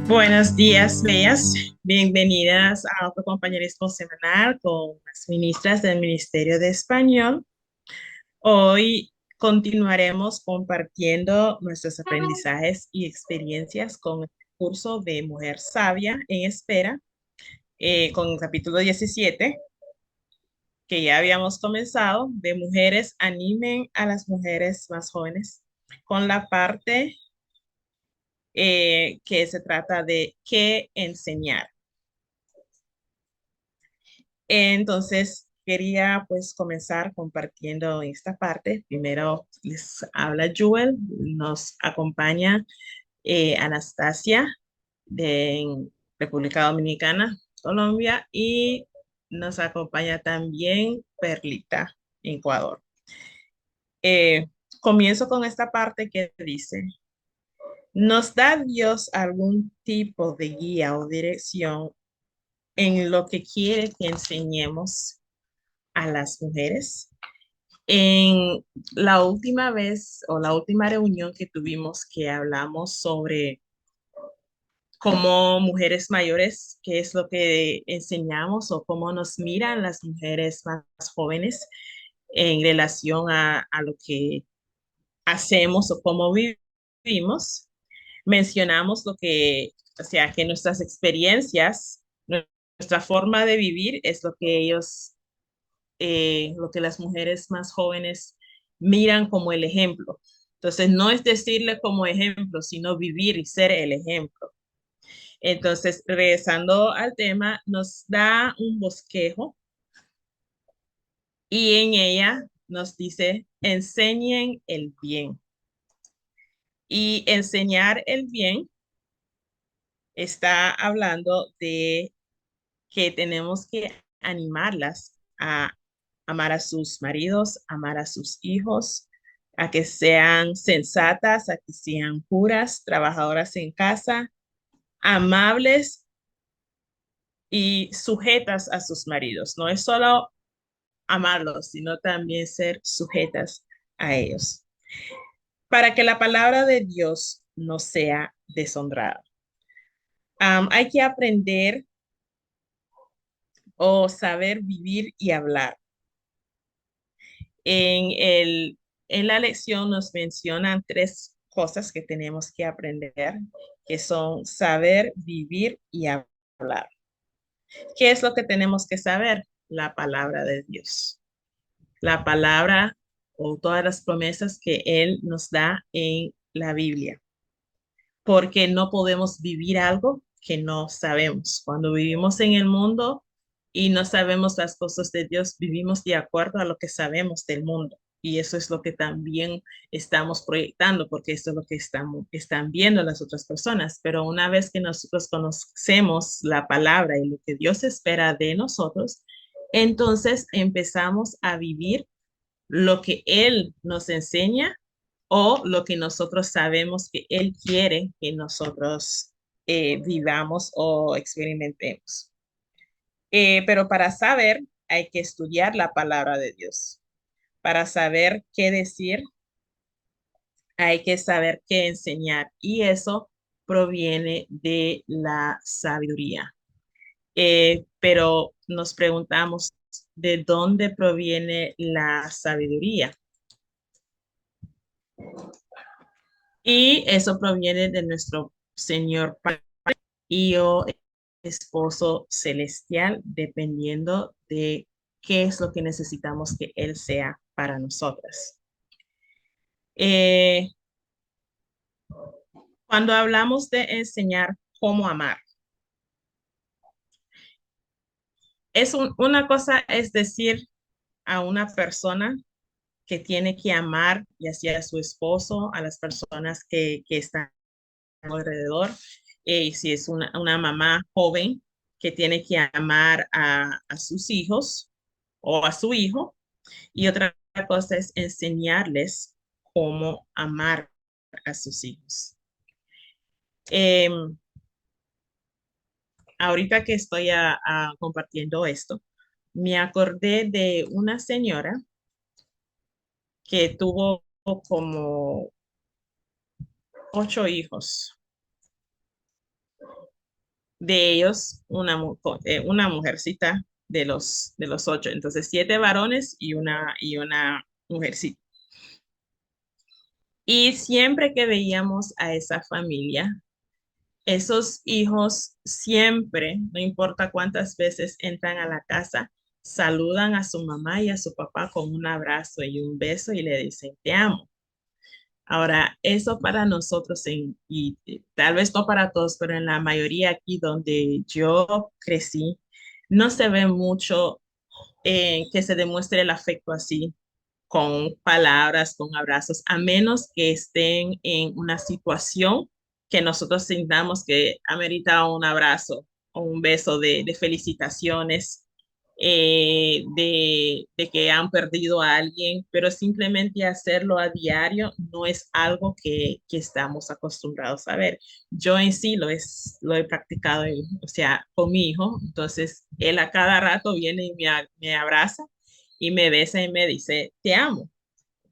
Buenos días, bellas. Bienvenidas a otro compañerismo semanal con las ministras del Ministerio de Español. Hoy continuaremos compartiendo nuestros aprendizajes y experiencias con el curso de Mujer Sabia en Espera, con el capítulo 17, que ya habíamos comenzado, de Mujeres animen a las mujeres más jóvenes, con la parte que se trata de qué enseñar. Entonces, quería pues comenzar compartiendo esta parte. Primero les habla Jewel, nos acompaña Anastasia de República Dominicana, Colombia, y nos acompaña también Perlita, Ecuador. Eh, Comienzo con esta parte que dice, ¿nos da Dios algún tipo de guía o dirección en lo que quiere que enseñemos a las mujeres? En la última vez o la última reunión que tuvimos que hablamos sobre cómo mujeres mayores, qué es lo que enseñamos o cómo nos miran las mujeres más jóvenes en relación a lo que hacemos o cómo vivimos. Mencionamos lo que, o sea, que nuestras experiencias, nuestra forma de vivir es lo que lo que las mujeres más jóvenes miran como el ejemplo. Entonces, no es decirle como ejemplo, sino vivir y ser el ejemplo. Entonces, regresando al tema, nos da un bosquejo y en ella nos dice, enseñen el bien. Y enseñar el bien está hablando de que tenemos que animarlas a amar a sus maridos, amar a sus hijos, a que sean sensatas, a que sean puras, trabajadoras en casa, amables y sujetas a sus maridos. No es solo amarlos, sino también ser sujetas a ellos, para que la palabra de Dios no sea deshonrada. Hay que aprender o saber vivir y hablar. En en la lección nos mencionan tres cosas que tenemos que aprender, que son saber, vivir y hablar. ¿Qué es lo que tenemos que saber? La palabra de Dios. La palabra o todas las promesas que Él nos da en la Biblia, porque no podemos vivir algo que no sabemos. Cuando vivimos en el mundo y no sabemos las cosas de Dios, vivimos de acuerdo a lo que sabemos del mundo. Y eso es lo que también estamos proyectando, porque eso es lo que están viendo las otras personas. Pero una vez que nosotros conocemos la palabra y lo que Dios espera de nosotros, entonces empezamos a vivir lo que Él nos enseña o lo que nosotros sabemos que Él quiere que nosotros vivamos o experimentemos. Pero para saber hay que estudiar la palabra de Dios. Para saber qué decir, hay que saber qué enseñar y eso proviene de la sabiduría. Pero nos preguntamos, ¿de dónde proviene la sabiduría? Y eso proviene de nuestro Señor Padre y o esposo celestial, dependiendo de qué es lo que necesitamos que Él sea para nosotras. Eh, Cuando hablamos de enseñar cómo amar, una cosa es decir a una persona que tiene que amar, ya sea a su esposo, a las personas que están alrededor, y si es una mamá joven que tiene que amar a sus hijos o a su hijo, y otra cosa es enseñarles cómo amar a sus hijos. Em, Ahorita que estoy compartiendo esto, me acordé de una señora que tuvo como 8 hijos de ellos una mujercita de los 8. Entonces, 7 varones y una mujercita. Y siempre que veíamos a esa familia, esos hijos siempre, no importa cuántas veces entran a la casa, saludan a su mamá y a su papá con un abrazo y un beso y le dicen, te amo. Ahora, eso para nosotros, y tal vez no para todos, pero en la mayoría aquí donde yo crecí, no se ve mucho que se demuestre el afecto así, con palabras, con abrazos, a menos que estén en una situación que nosotros sintamos que amerita un abrazo o un beso de felicitaciones, de que han perdido a alguien, pero simplemente hacerlo a diario no es algo que estamos acostumbrados a ver. Yo en sí lo he practicado, o sea, con mi hijo, entonces él a cada rato viene y me abraza y me besa y me dice, te amo.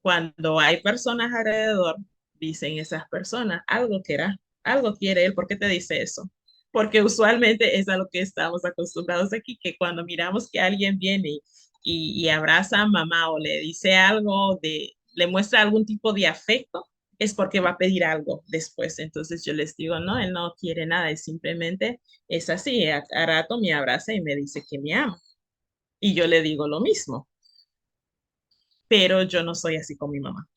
Cuando hay personas alrededor, dicen esas personas, algo quiere él, ¿por qué te dice eso? Porque usualmente es a lo que estamos acostumbrados aquí, que cuando miramos que alguien viene y abraza a mamá o le dice algo, le muestra algún tipo de afecto, es porque va a pedir algo después. Entonces yo les digo, no, él no quiere nada, es simplemente es así, a rato me abraza y me dice que me ama. Y yo le digo lo mismo, pero yo no soy así con mi mamá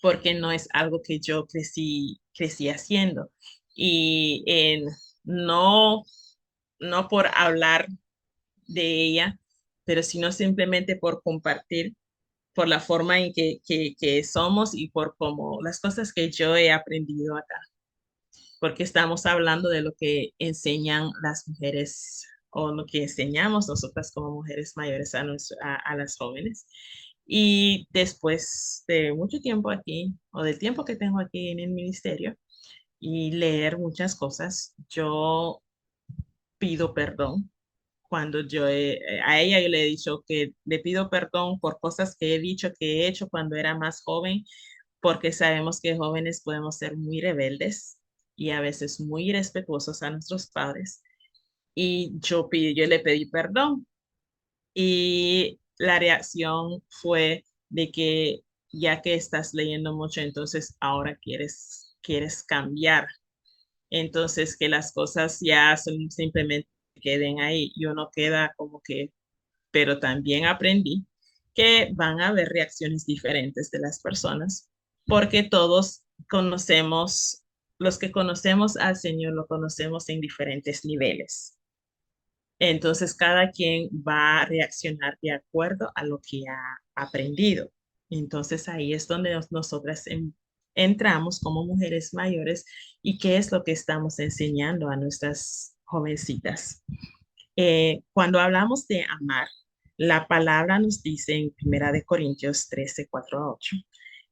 porque no es algo que yo crecí haciendo. Y no, no por hablar de ella, pero sino simplemente por compartir, por la forma en que somos y por como las cosas que yo he aprendido acá, porque estamos hablando de lo que enseñan las mujeres o lo que enseñamos nosotras como mujeres mayores a las jóvenes. Y después de mucho tiempo aquí, o del tiempo que tengo aquí en el ministerio, y leer muchas cosas, yo pido perdón. Cuando a ella yo le he dicho que le pido perdón por cosas que he dicho, que he hecho cuando era más joven, porque sabemos que jóvenes podemos ser muy rebeldes y a veces muy irrespetuosos a nuestros padres. Y yo le pedí perdón y la reacción fue de que ya que estás leyendo mucho, entonces ahora quieres cambiar. Entonces que las cosas ya simplemente queden ahí y uno queda como que, pero también aprendí que van a haber reacciones diferentes de las personas porque todos conocemos, los que conocemos al Señor lo conocemos en diferentes niveles. Entonces, cada quien va a reaccionar de acuerdo a lo que ha aprendido. Entonces, ahí es donde nosotras entramos como mujeres mayores y qué es lo que estamos enseñando a nuestras jovencitas. Cuando hablamos de amar, la palabra nos dice en Primera de Corintios 13, 4 a 8,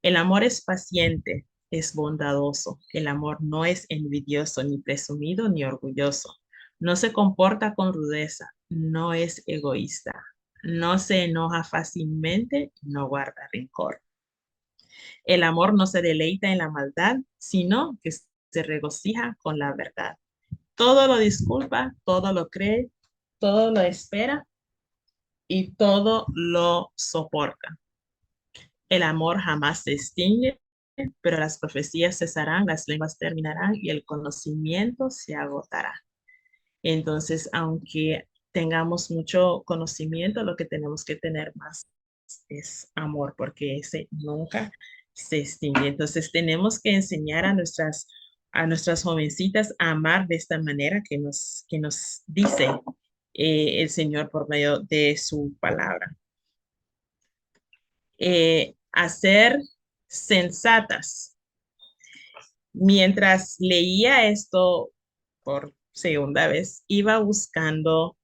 el amor es paciente, es bondadoso, el amor no es envidioso, ni presumido, ni orgulloso, no se comporta con rudeza, no es egoísta, no se enoja fácilmente, no guarda rencor. El amor no se deleita en la maldad, sino que se regocija con la verdad. Todo lo disculpa, todo lo cree, todo lo espera y todo lo soporta. El amor jamás se extingue, pero las profecías cesarán, las lenguas terminarán y el conocimiento se agotará. Entonces, aunque tengamos mucho conocimiento, lo que tenemos que tener más es amor, porque ese nunca se extingue. Entonces, tenemos que enseñar a nuestras jovencitas a amar de esta manera que nos dice el Señor por medio de su palabra. A ser sensatas. Mientras leía esto por segunda vez, iba buscando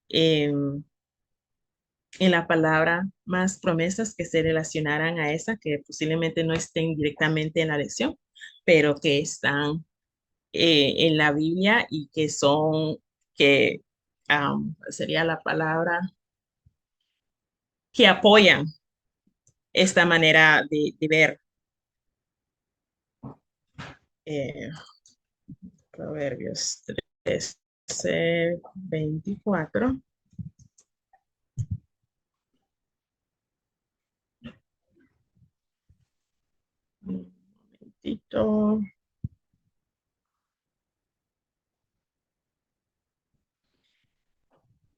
en la palabra más promesas que se relacionaran a esa, que posiblemente no estén directamente en la lección, pero que están en la Biblia y que son, que sería la palabra, que apoyan esta manera de ver. eh, Proverbios es 24. Un momentito.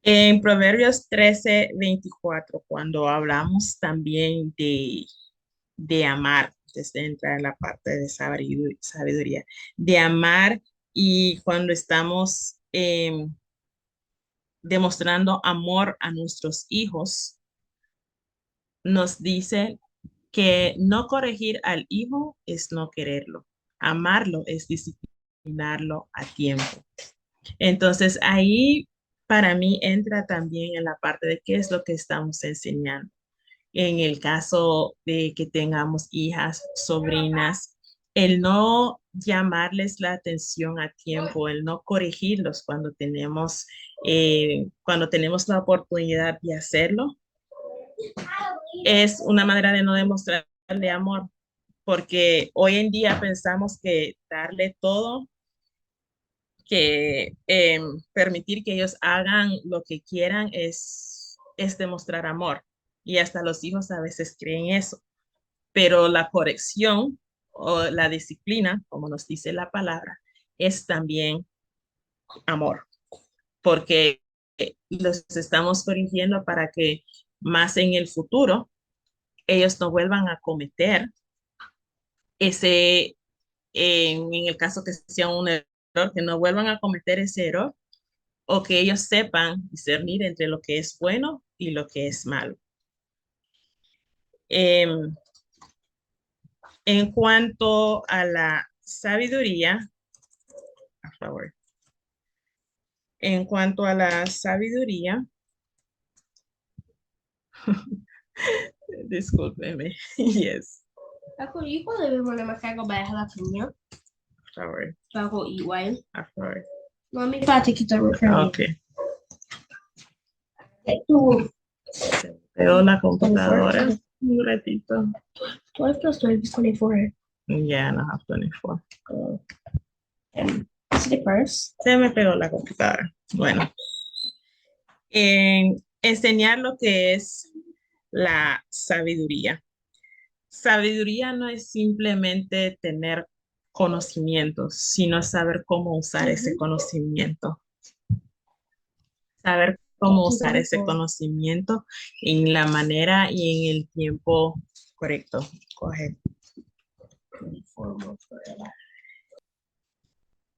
En Proverbios 13:24, cuando hablamos también de amar, desde entrar en la parte de sabiduría, de amar y cuando estamos demostrando amor a nuestros hijos, nos dice que no corregir al hijo es no quererlo, amarlo es disciplinarlo a tiempo. Entonces ahí para mí entra también en la parte de qué es lo que estamos enseñando. En el caso de que tengamos hijas, sobrinas, el no llamarles la atención a tiempo, el no corregirlos cuando tenemos la oportunidad de hacerlo, es una manera de no demostrarle amor, porque hoy en día pensamos que darle todo, que permitir que ellos hagan lo que quieran es demostrar amor. Y hasta los hijos a veces creen eso. Pero la corrección o la disciplina, como nos dice la palabra, es también amor, porque los estamos corrigiendo para que más en el futuro ellos no vuelvan a cometer ese, en el caso que sea un error, que no vuelvan a cometer ese error o que ellos sepan discernir entre lo que es bueno y lo que es malo. Em, en cuanto a la sabiduría, por favor. En cuanto a la sabiduría, discúlpeme, yes, Ako, equally when I'm a cago by jalapeno. por favor, So I'll go eat while. por favor. Let me try to take it over from you. Ok, se me pegó la computadora. Un ratito. 12 plus 12 is 24. Yeah, no have 24. And stick first. Se me pegó la computadora. Bueno, enseñar lo que es la sabiduría. Sabiduría no es simplemente tener conocimientos, sino saber cómo usar ese conocimiento. Saber cómo usar ese conocimiento en la manera y en el tiempo correcto. Coge.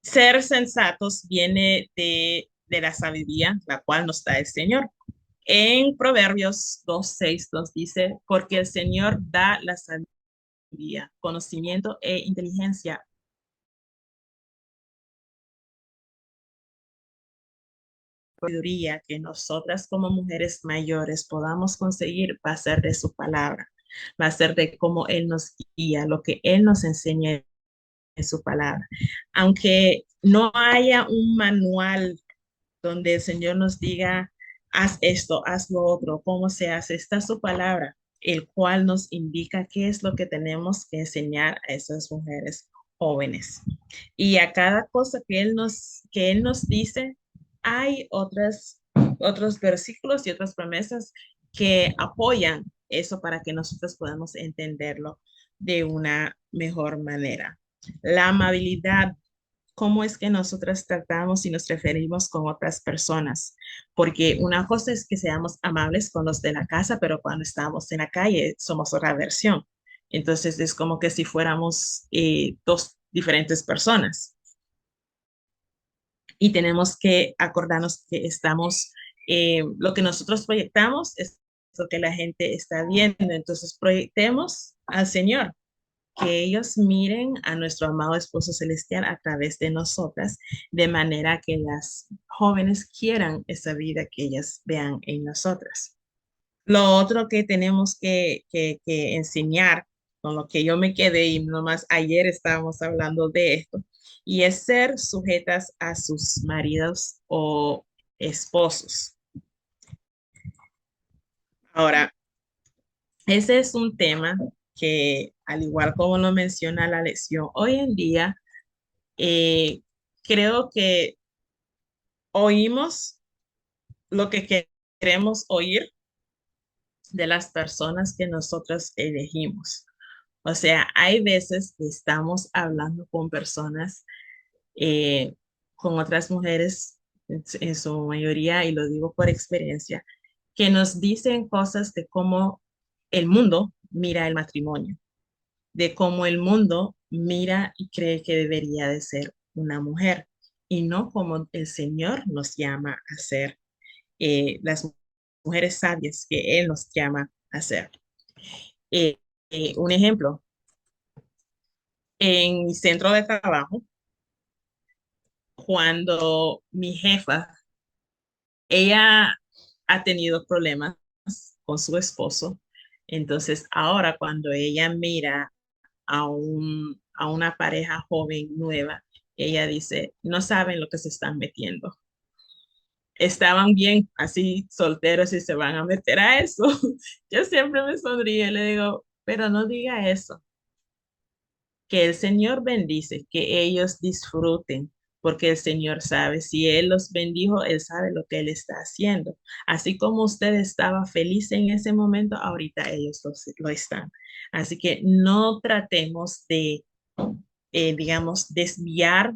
Ser sensatos viene de la sabiduría, la cual nos da el Señor. En Proverbios 2:6 nos dice, porque el Señor da la sabiduría, conocimiento e inteligencia. Sabiduría que nosotras como mujeres mayores podamos conseguir va a ser de su palabra, va a ser de cómo Él nos guía, lo que Él nos enseña en su palabra. Aunque no haya un manual donde el Señor nos diga, haz esto, haz lo otro, cómo se hace, está su palabra, el cual nos indica qué es lo que tenemos que enseñar a esas mujeres jóvenes. Y a cada cosa que él nos dice, hay otros versículos y otras promesas que apoyan eso para que nosotros podamos entenderlo de una mejor manera. La amabilidad, cómo es que nosotros tratamos y nos referimos con otras personas, porque una cosa es que seamos amables con los de la casa, pero cuando estamos en la calle somos otra versión. Entonces es como que si fuéramos dos diferentes personas y tenemos que acordarnos que lo que nosotros proyectamos es lo que la gente está viendo. Entonces proyectemos al Señor, que ellos miren a nuestro amado esposo celestial a través de nosotras, de manera que las jóvenes quieran esa vida que ellas vean en nosotras. Lo otro que tenemos que enseñar, con lo que yo me quedé y nomás ayer estábamos hablando de esto, y es ser sujetas a sus maridos o esposos. Ahora, ese es un tema que, al igual como lo menciona la lección, hoy en día eh, creo que oímos lo que queremos oír de las personas que nosotros elegimos. O sea, hay veces que estamos hablando con personas, eh, con otras mujeres, en su mayoría, y lo digo por experiencia, que nos dicen cosas de cómo el mundo mira el matrimonio, de cómo el mundo mira y cree que debería de ser una mujer, y no como el Señor nos llama a ser las mujeres sabias que Él nos llama a ser. Eh, un ejemplo, en mi centro de trabajo, cuando mi jefa, ella ha tenido problemas con su esposo, entonces ahora cuando ella mira a una pareja joven nueva, ella dice, no saben lo que se están metiendo. Estaban bien así solteros y se van a meter a eso. Yo siempre me sonríe y le digo, pero no diga eso, que el Señor bendice, que ellos disfruten, porque el Señor sabe, si Él los bendijo, Él sabe lo que Él está haciendo. Así como usted estaba feliz en ese momento, ahorita ellos lo están. Así que no tratemos de, digamos, desviar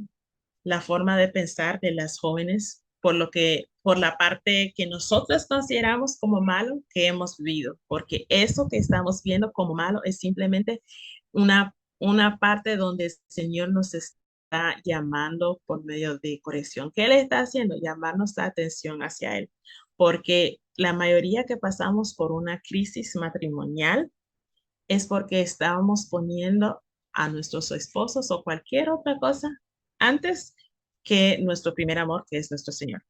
la forma de pensar de las jóvenes por la parte que nosotros consideramos como malo que hemos vivido, porque eso que estamos viendo como malo es simplemente una parte donde el Señor nos está llamando por medio de corrección. ¿Qué Él está haciendo? Llamarnos la atención hacia Él, porque la mayoría que pasamos por una crisis matrimonial es porque estábamos poniendo a nuestros esposos o cualquier otra cosa antes que nuestro primer amor, que es nuestro Señor.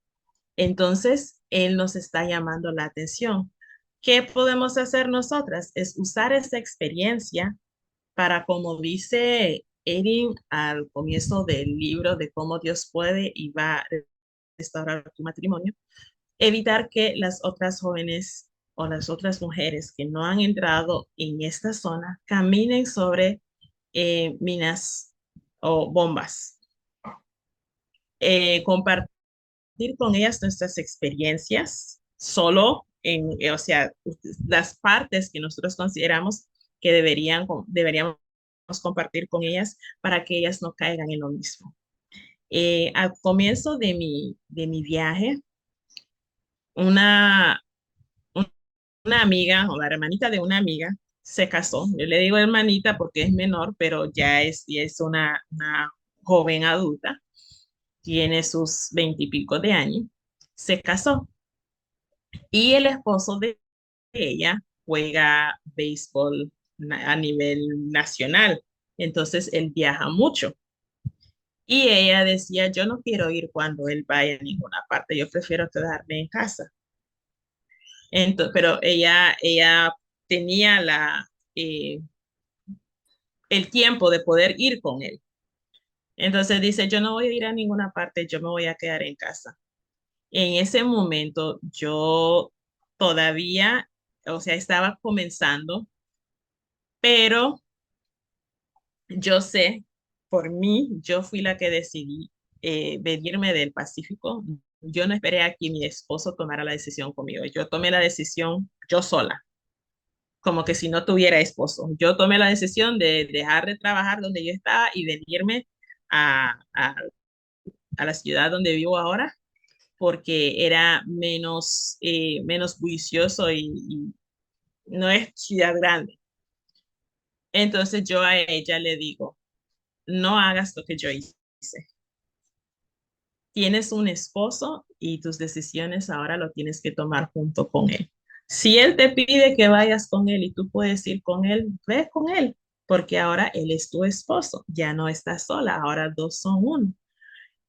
Entonces, Él nos está llamando la atención. ¿Qué podemos hacer nosotras? Es usar esa experiencia para, como dice Erin al comienzo del libro de cómo Dios puede y va a restaurar tu matrimonio, evitar que las otras jóvenes o las otras mujeres que no han entrado en esta zona caminen sobre minas o bombas. Compartir con ellas nuestras experiencias solo o sea, las partes que nosotros consideramos que deberíamos compartir con ellas para que ellas no caigan en lo mismo. Al comienzo de mi viaje, una, una amiga o la hermanita de una amiga se casó. Yo le digo hermanita porque es menor, pero ya es una joven adulta, tiene sus 20 y pico de años, se casó y el esposo de ella juega béisbol a nivel nacional, entonces él viaja mucho. Y ella decía, yo no quiero ir cuando él vaya a ninguna parte, yo prefiero quedarme en casa. Pero ella tenía eh, el tiempo de poder ir con él. Entonces dice, yo no voy a ir a ninguna parte, yo me voy a quedar en casa. En ese momento yo todavía, o sea, estaba comenzando, pero yo sé, por mí, yo fui la que decidí venirme del Pacífico. Yo no esperé a que mi esposo tomara la decisión conmigo. Yo tomé la decisión yo sola, como que si no tuviera esposo. Yo tomé la decisión de dejar de trabajar donde yo estaba y venirme a, a, a la ciudad donde vivo ahora, porque era menos bullicioso y no es ciudad grande. Entonces yo a ella le digo, no hagas lo que yo hice. Tienes un esposo y tus decisiones ahora lo tienes que tomar junto con él. Si él te pide que vayas con él y tú puedes ir con él, ve con él, porque ahora él es tu esposo, ya no estás sola, ahora dos son uno.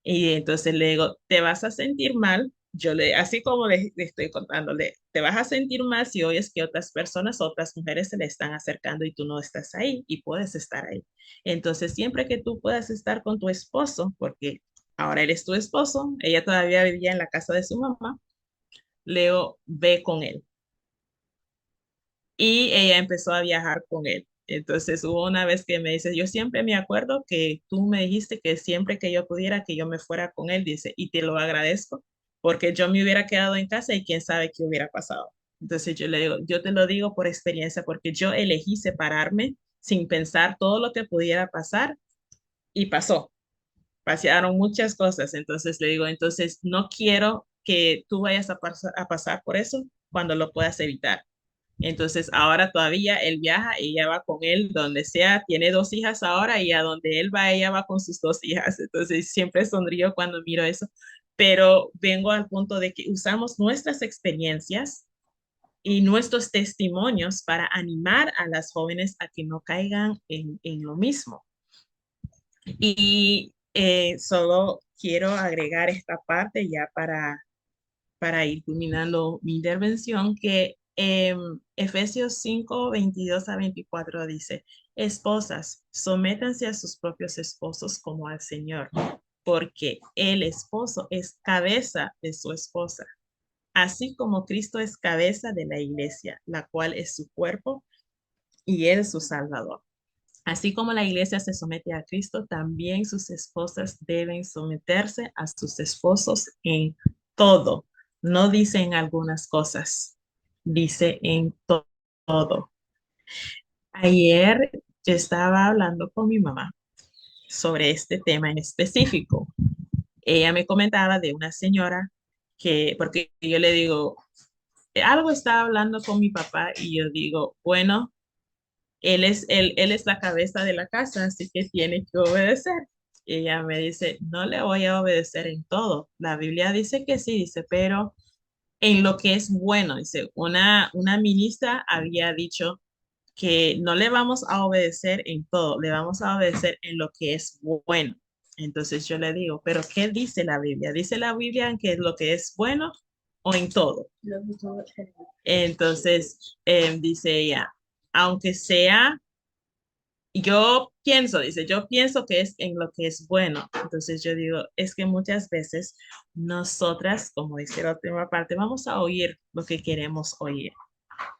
Y entonces le digo, te vas a sentir mal, así como le estoy contándole, te vas a sentir mal si oyes que otras personas, otras mujeres se le están acercando y tú no estás ahí y puedes estar ahí. Entonces, siempre que tú puedas estar con tu esposo, porque ahora él es tu esposo, ella todavía vivía en la casa de su mamá, Leo ve con él. Y ella empezó a viajar con él. Entonces hubo una vez que me dice, yo siempre me acuerdo que tú me dijiste que siempre que yo pudiera, que yo me fuera con él, dice, y te lo agradezco porque yo me hubiera quedado en casa y quién sabe qué hubiera pasado. Entonces yo le digo, yo te lo digo por experiencia, porque yo elegí separarme sin pensar todo lo que pudiera pasar y pasó. Pasaron muchas cosas. Entonces le digo, entonces no quiero que tú vayas a pasar por eso cuando lo puedas evitar. Entonces ahora todavía él viaja, ella va con él donde sea, tiene dos hijas ahora y a donde él va, ella va con sus dos hijas. Entonces siempre sonrío cuando miro eso, pero vengo al punto de que usamos nuestras experiencias y nuestros testimonios para animar a las jóvenes a que no caigan en lo mismo. Y solo quiero agregar esta parte ya para ir culminando mi intervención, que Efesios 5 22 a 24 dice, esposas, sométanse a sus propios esposos como al Señor, porque el esposo es cabeza de su esposa, así como Cristo es cabeza de la iglesia, la cual es su cuerpo y él es su Salvador. Así como la iglesia se somete a Cristo, también sus esposas deben someterse a sus esposos en todo. No dice en algunas cosas, dice en todo. Ayer yo estaba hablando con mi mamá sobre este tema en específico. Ella me comentaba de una señora que, porque yo le digo, algo estaba hablando con mi papá y yo digo, bueno, él es la cabeza de la casa, así que tiene que obedecer. Y ella me dice, no le voy a obedecer en todo. La Biblia dice que sí, dice, pero en lo que es bueno, dice, una ministra había dicho que no le vamos a obedecer en todo, le vamos a obedecer en lo que es bueno. Entonces yo le digo, pero ¿qué dice la Biblia? ¿Dice la Biblia en que lo que es bueno o en todo? Entonces dice ella, aunque sea yo pienso, dice, yo pienso que es en lo que es bueno. Entonces yo digo, es que muchas veces nosotras, como dice la última parte, vamos a oír lo que queremos oír,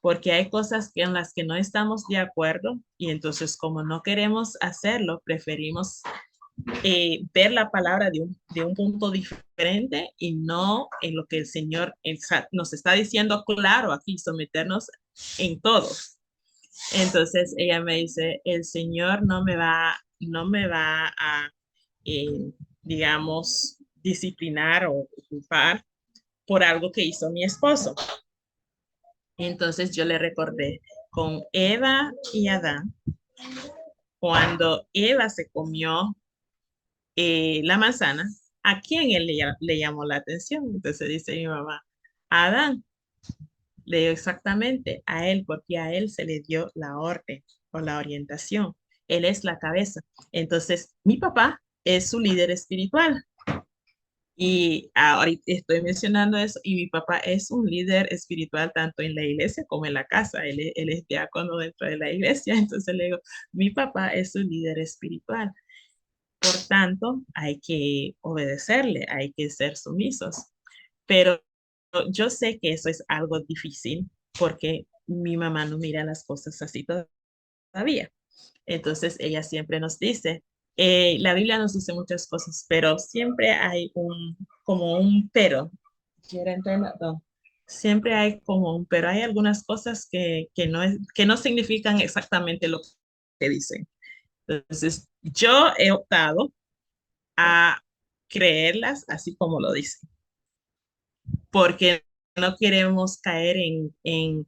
porque hay cosas en las que no estamos de acuerdo y entonces como no queremos hacerlo, preferimos ver la palabra de un punto diferente y no en lo que el Señor nos está diciendo claro aquí, someternos en todo. Entonces ella me dice, el Señor no me va a, eh, digamos, disciplinar o culpar por algo que hizo mi esposo. Entonces yo le recordé con Eva y Adán, cuando Eva se comió la manzana, ¿a quién él le llamó la atención? Entonces dice mi mamá, a Adán. Le dio exactamente a él, porque a él se le dio la orden o la orientación. Él es la cabeza. Entonces, mi papá es su líder espiritual. Y ahorita estoy mencionando eso, y mi papá es un líder espiritual tanto en la iglesia como en la casa. Él es diácono dentro de la iglesia. Entonces le digo, mi papá es un líder espiritual. Por tanto, hay que obedecerle, hay que ser sumisos. Pero yo sé que eso es algo difícil porque mi mamá no mira las cosas así todavía. Entonces ella siempre nos dice, la Biblia nos dice muchas cosas, pero siempre hay como un pero. ¿Quiere entender? No. Siempre hay como un pero. Hay algunas cosas que no significan exactamente lo que dicen. Entonces, yo he optado a creerlas así como lo dicen, porque no queremos caer en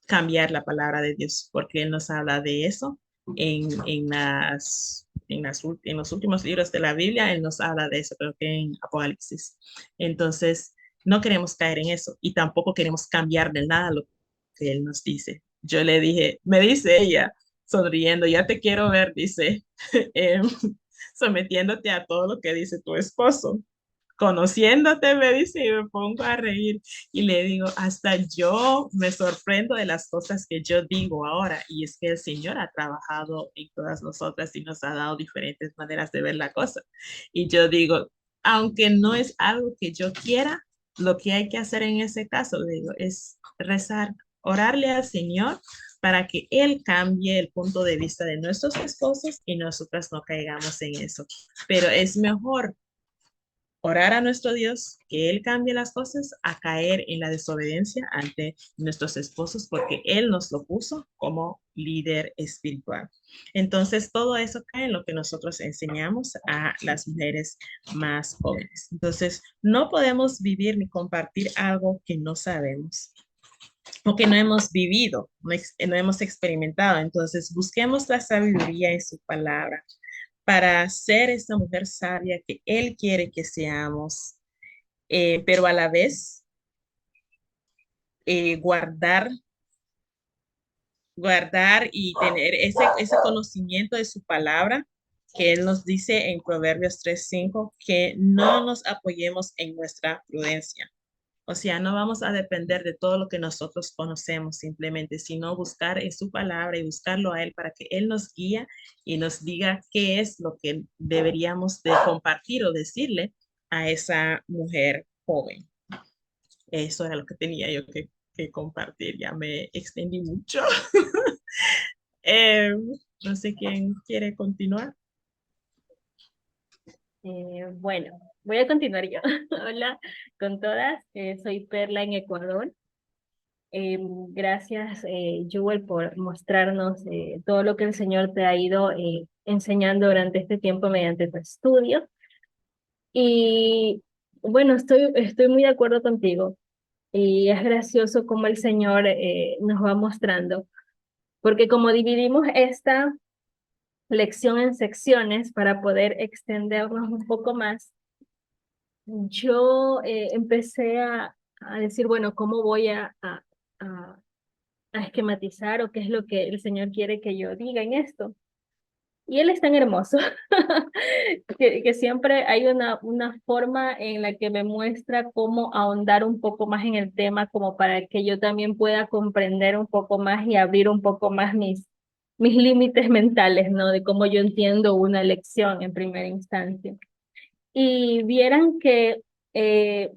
cambiar la palabra de Dios, porque Él nos habla de eso en los últimos libros de la Biblia. Él nos habla de eso, creo que en Apocalipsis. Entonces, no queremos caer en eso y tampoco queremos cambiar de nada lo que Él nos dice. Yo le dije, me dice ella, sonriendo, ya te quiero ver, dice, em, sometiéndote a todo lo que dice tu esposo. Conociéndote, me dice, y me pongo a reír y le digo, hasta yo me sorprendo de las cosas que yo digo ahora, y es que el Señor ha trabajado en todas nosotras y nos ha dado diferentes maneras de ver la cosa. Y yo digo, aunque no es algo que yo quiera, lo que hay que hacer en ese caso, le digo, es rezar, orarle al Señor para que Él cambie el punto de vista de nuestros esposos y nosotras no caigamos en eso. Pero es mejor orar a nuestro Dios que Él cambie las cosas, a caer en la desobediencia ante nuestros esposos, porque Él nos lo puso como líder espiritual. Entonces, todo eso cae en lo que nosotros enseñamos a las mujeres más jóvenes. Entonces, no podemos vivir ni compartir algo que no sabemos o que no hemos vivido, no hemos experimentado. Entonces, busquemos la sabiduría en su palabra para ser esa mujer sabia que Él quiere que seamos, pero a la vez guardar, guardar y tener ese conocimiento de su palabra que Él nos dice en Proverbios 3:5, que no nos apoyemos en nuestra prudencia. O sea, no vamos a depender de todo lo que nosotros conocemos simplemente, sino buscar en su palabra y buscarlo a Él para que Él nos guíe y nos diga qué es lo que deberíamos de compartir o decirle a esa mujer joven. Eso era lo que tenía yo que compartir. Ya me extendí mucho. Eh, no sé quién quiere continuar. Bueno, voy a continuar yo. Hola con todas, soy Perla en Ecuador. Gracias, Jewel, por mostrarnos todo lo que el Señor te ha ido enseñando durante este tiempo mediante tu estudio. Y bueno, estoy muy de acuerdo contigo. Y es gracioso cómo el Señor nos va mostrando, porque como dividimos esta lección en secciones para poder extendernos un poco más, yo empecé a decir, bueno, ¿cómo voy a, a esquematizar o qué es lo que el Señor quiere que yo diga en esto? Y Él es tan hermoso que siempre hay una forma en la que me muestra cómo ahondar un poco más en el tema, como para que yo también pueda comprender un poco más y abrir un poco más mis límites mentales, ¿no? De cómo yo entiendo una lección en primera instancia. Y vieran que eh,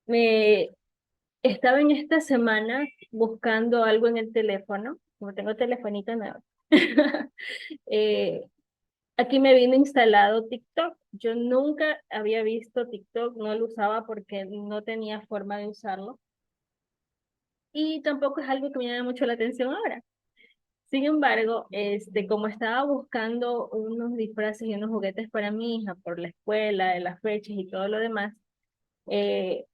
me estaba en esta semana buscando algo en el teléfono, como tengo telefonito nuevo. eh, Aquí me vino instalado TikTok. Yo nunca había visto TikTok, no lo usaba porque no tenía forma de usarlo. Y tampoco es algo que me llame mucho la atención ahora. Sin embargo, como estaba buscando unos disfraces y unos juguetes para mi hija por la escuela, de las fechas y todo lo demás, eh,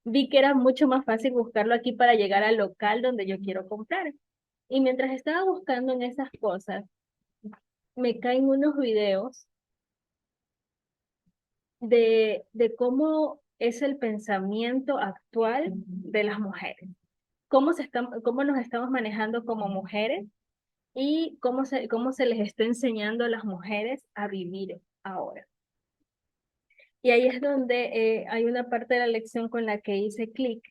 vi que era mucho más fácil buscarlo aquí para llegar al local donde yo quiero comprar. Y mientras estaba buscando en esas cosas, me caen unos videos de cómo es el pensamiento actual de las mujeres, cómo nos estamos manejando como mujeres y cómo se les está enseñando a las mujeres a vivir ahora. Y ahí es donde hay una parte de la lección con la que hice clic,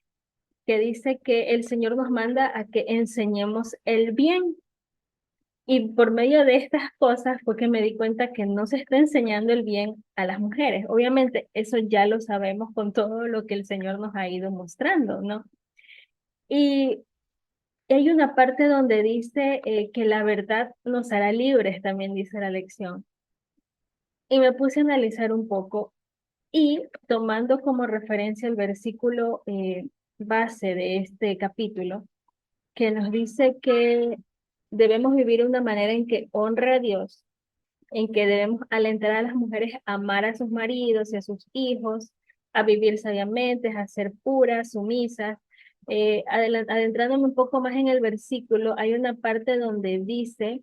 que dice que el Señor nos manda a que enseñemos el bien. Y por medio de estas cosas fue que me di cuenta que no se está enseñando el bien a las mujeres. Obviamente, eso ya lo sabemos con todo lo que el Señor nos ha ido mostrando, ¿no? Y hay una parte donde dice que la verdad nos hará libres, también dice la lección. Y me puse a analizar un poco y tomando como referencia el versículo base de este capítulo, que nos dice que debemos vivir de una manera en que honre a Dios, en que debemos alentar a las mujeres a amar a sus maridos y a sus hijos, a vivir sabiamente, a ser puras, sumisas. Adentrándome un poco más en el versículo, hay una parte donde dice,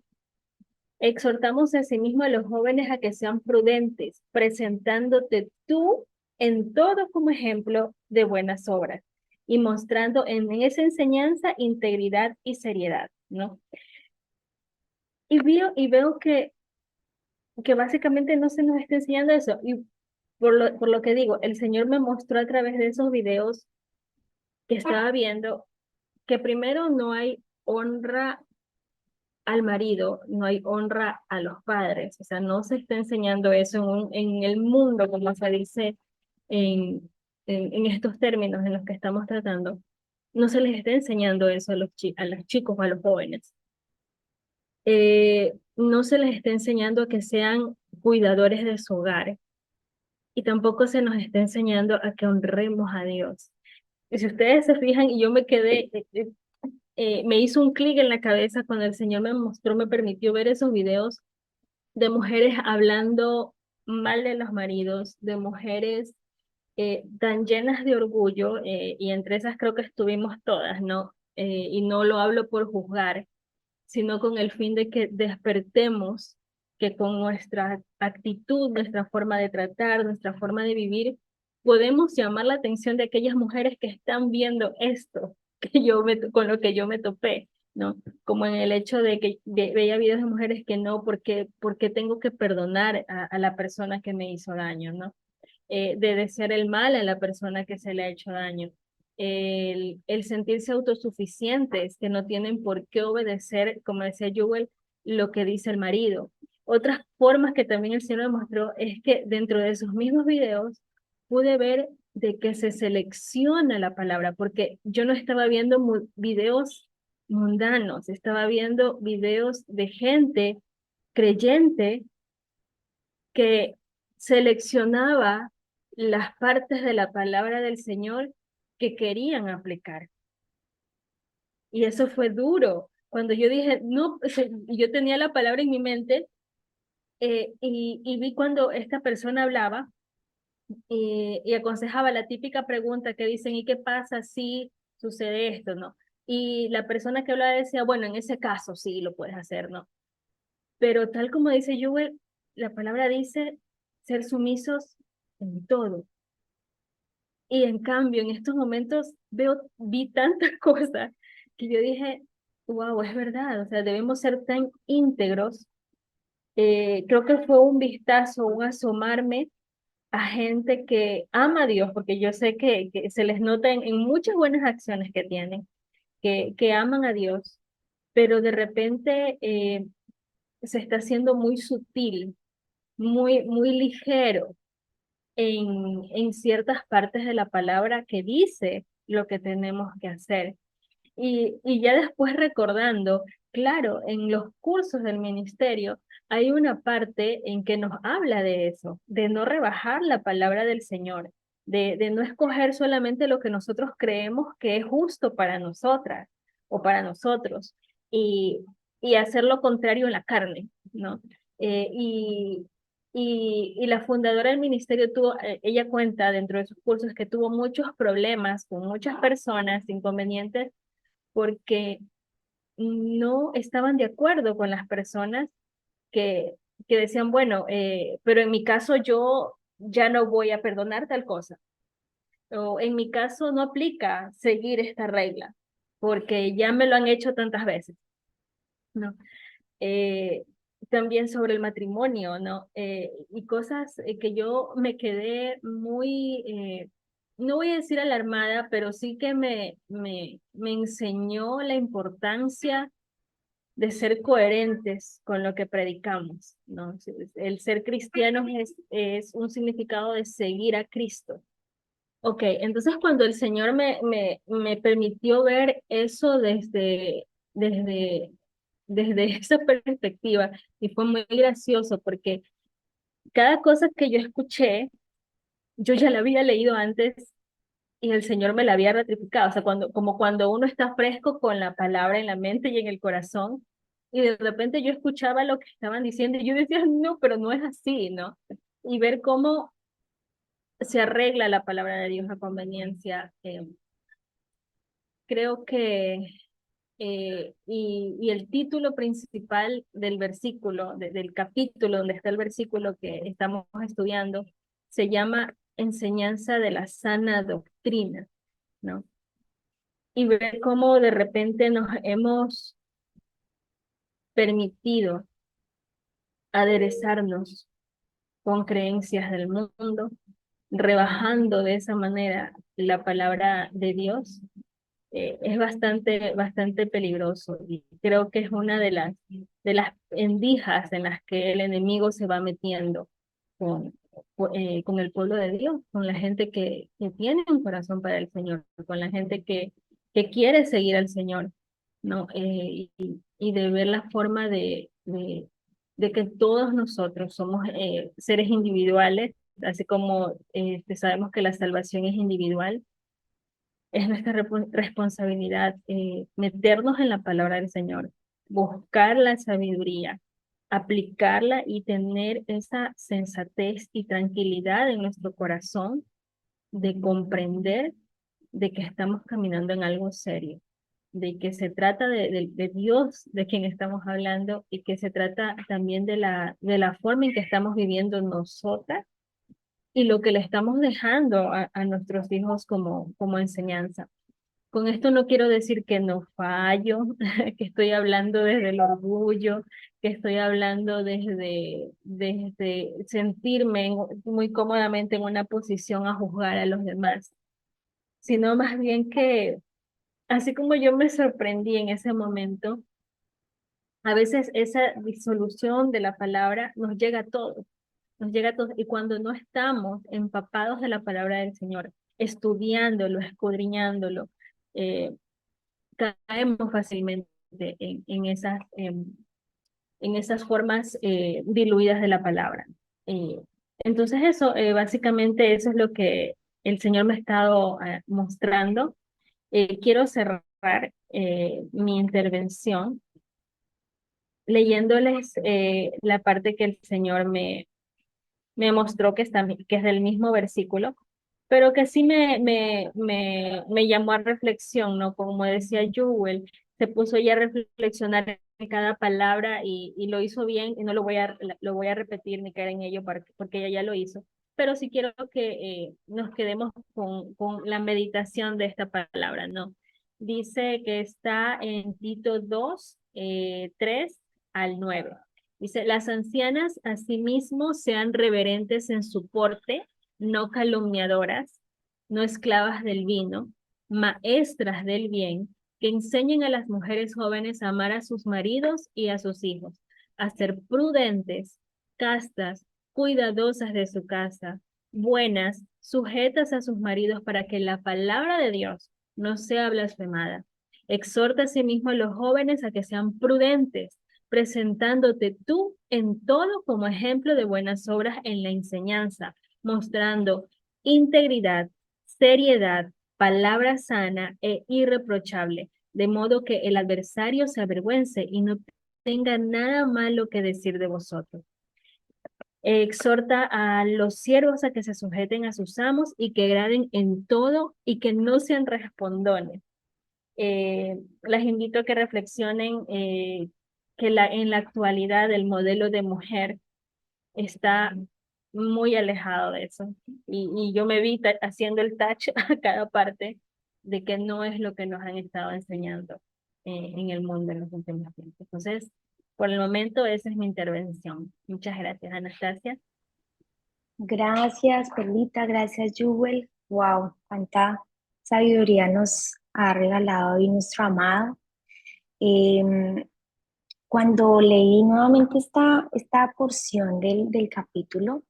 exhortamos asimismo a los jóvenes a que sean prudentes, presentándote tú en todo como ejemplo de buenas obras y mostrando en esa enseñanza integridad y seriedad, ¿no? Y veo que básicamente no se nos está enseñando eso. Y por lo que digo, el Señor me mostró a través de esos videos que estaba viendo que primero no hay honra al marido, no hay honra a los padres. O sea, no se está enseñando eso en el mundo, como se dice en estos términos en los que estamos tratando. No se les está enseñando eso a a los chicos o a los jóvenes. No se les está enseñando a que sean cuidadores de su hogar, y tampoco se nos está enseñando a que honremos a Dios. Y si ustedes se fijan, y yo me quedé, me hizo un clic en la cabeza cuando el Señor me mostró, me permitió ver esos videos de mujeres hablando mal de los maridos, de mujeres tan llenas de orgullo, y entre esas creo que estuvimos todas, ¿no? Y no lo hablo por juzgar, sino con el fin de que despertemos, que con nuestra actitud, nuestra forma de tratar, nuestra forma de vivir, podemos llamar la atención de aquellas mujeres que están viendo esto con lo que yo me topé, ¿no? Como en el hecho de que veía videos de mujeres que no, porque tengo que perdonar a la persona que me hizo daño, ¿no? De desear el mal a la persona que se le ha hecho daño, el sentirse autosuficientes, que no tienen por qué obedecer, como decía Jewel, lo que dice el marido. Otras formas que también el Señor me mostró es que dentro de esos mismos videos pude ver de que se selecciona la palabra, porque yo no estaba viendo videos mundanos, estaba viendo videos de gente creyente que seleccionaba las partes de la palabra del Señor que querían aplicar. Y eso fue duro. Cuando yo dije, no, yo tenía la palabra en mi mente, y vi cuando esta persona hablaba, y aconsejaba la típica pregunta que dicen, ¿y qué pasa si sucede esto, no? Y la persona que hablaba decía, bueno, en ese caso sí lo puedes hacer, ¿no? Pero tal como dice Joel, la palabra dice ser sumisos en todo. Y en cambio, en estos momentos vi tantas cosas que yo dije, wow, es verdad, o sea, debemos ser tan íntegros. Creo que fue un vistazo, un asomarme a gente que ama a Dios, porque yo sé que se les nota en muchas buenas acciones que tienen, que aman a Dios, pero de repente se está haciendo muy sutil, muy ligero en ciertas partes de la palabra que dice lo que tenemos que hacer. Y ya después recordando, claro, en los cursos del ministerio hay una parte en que nos habla de eso, de no rebajar la palabra del Señor, de no escoger solamente lo que nosotros creemos que es justo para nosotras o para nosotros, y, y hacer lo contrario en la carne, ¿no? Y la fundadora del ministerio tuvo, ella cuenta dentro de sus cursos que tuvo muchos problemas con muchas personas, inconvenientes, porque no estaban de acuerdo con las personas que, que decían, bueno, pero en mi caso yo ya no voy a perdonar tal cosa, o en mi caso no aplica seguir esta regla, porque ya me lo han hecho tantas veces, ¿no? Eh, También sobre el matrimonio, ¿no? Y cosas que yo me quedé muy, no voy a decir alarmada, pero sí que me enseñó la importancia de ser coherentes con lo que predicamos, ¿no? El ser cristiano es un significado de seguir a Cristo. Ok, entonces cuando el Señor me permitió ver eso desde esa perspectiva, y fue muy gracioso porque cada cosa que yo escuché, yo ya la había leído antes y el Señor me la había ratificado. O sea, como cuando uno está fresco con la palabra en la mente y en el corazón, y de repente yo escuchaba lo que estaban diciendo y yo decía, no, pero no es así, ¿no? Y ver cómo se arregla la palabra de Dios a conveniencia. Creo que, y el título principal del versículo, del capítulo donde está el versículo que estamos estudiando, se llama Enseñanza de la sana doctrina, ¿no? Y ver cómo de repente nos hemos permitido aderezarnos con creencias del mundo, rebajando de esa manera la palabra de Dios. Es bastante peligroso, y creo que es una de las endijas en las que el enemigo se va metiendo con, con el pueblo de Dios, con la gente que tiene un corazón para el Señor, con la gente que quiere seguir al Señor, ¿no? Y de ver la forma de que todos nosotros somos seres individuales así como sabemos que la salvación es individual, es nuestra responsabilidad meternos en la palabra del Señor, buscar la sabiduría, aplicarla y tener esa sensatez y tranquilidad en nuestro corazón de comprender de que estamos caminando en algo serio, de que se trata de Dios de quien estamos hablando y que se trata también de la forma en que estamos viviendo nosotras y lo que le estamos dejando a nuestros hijos como enseñanza. Con esto no quiero decir que no fallo, que estoy hablando desde el orgullo, que estoy hablando desde sentirme muy cómodamente en una posición a juzgar a los demás, sino más bien que, así como yo me sorprendí en ese momento, a veces esa disolución de la palabra nos llega a todos, nos llega a todos, y cuando no estamos empapados de la palabra del Señor, estudiándolo, escudriñándolo, eh, caemos fácilmente en esas formas diluidas de la palabra. Eh, entonces eso, básicamente eso es lo que el Señor me ha estado mostrando. Quiero cerrar mi intervención leyéndoles la parte que el Señor me mostró que es del mismo versículo, pero que sí me llamó a reflexión, ¿no? Como decía Jewel, se puso ya a reflexionar en cada palabra y lo hizo bien, y no lo voy a repetir ni caer en ello porque ella ya lo hizo, pero sí quiero que nos quedemos con la meditación de esta palabra, ¿no? Dice que está en Tito 2, 3 al 9. Dice, las ancianas asimismo sean reverentes en su porte, no calumniadoras, no esclavas del vino, maestras del bien, que enseñen a las mujeres jóvenes a amar a sus maridos y a sus hijos, a ser prudentes, castas, cuidadosas de su casa, buenas, sujetas a sus maridos para que la palabra de Dios no sea blasfemada. Exhorta asimismo a los jóvenes a que sean prudentes, presentándote tú en todo como ejemplo de buenas obras en la enseñanza, mostrando integridad, seriedad, palabra sana e irreprochable, de modo que el adversario se avergüence y no tenga nada malo que decir de vosotros. Exhorta a los siervos a que se sujeten a sus amos y que graden en todo y que no sean respondones. Las invito a que reflexionen que en la actualidad el modelo de mujer está muy alejado de eso. Y yo me vi haciendo el touch a cada parte de que no es lo que nos han estado enseñando en el mundo en los últimos tiempos. Entonces, por el momento, esa es mi intervención. Muchas gracias, Anastasia. Gracias, Perlita, gracias, Jewel. Wow, cuánta sabiduría nos ha regalado hoy nuestro amado. Cuando leí nuevamente esta porción del capítulo,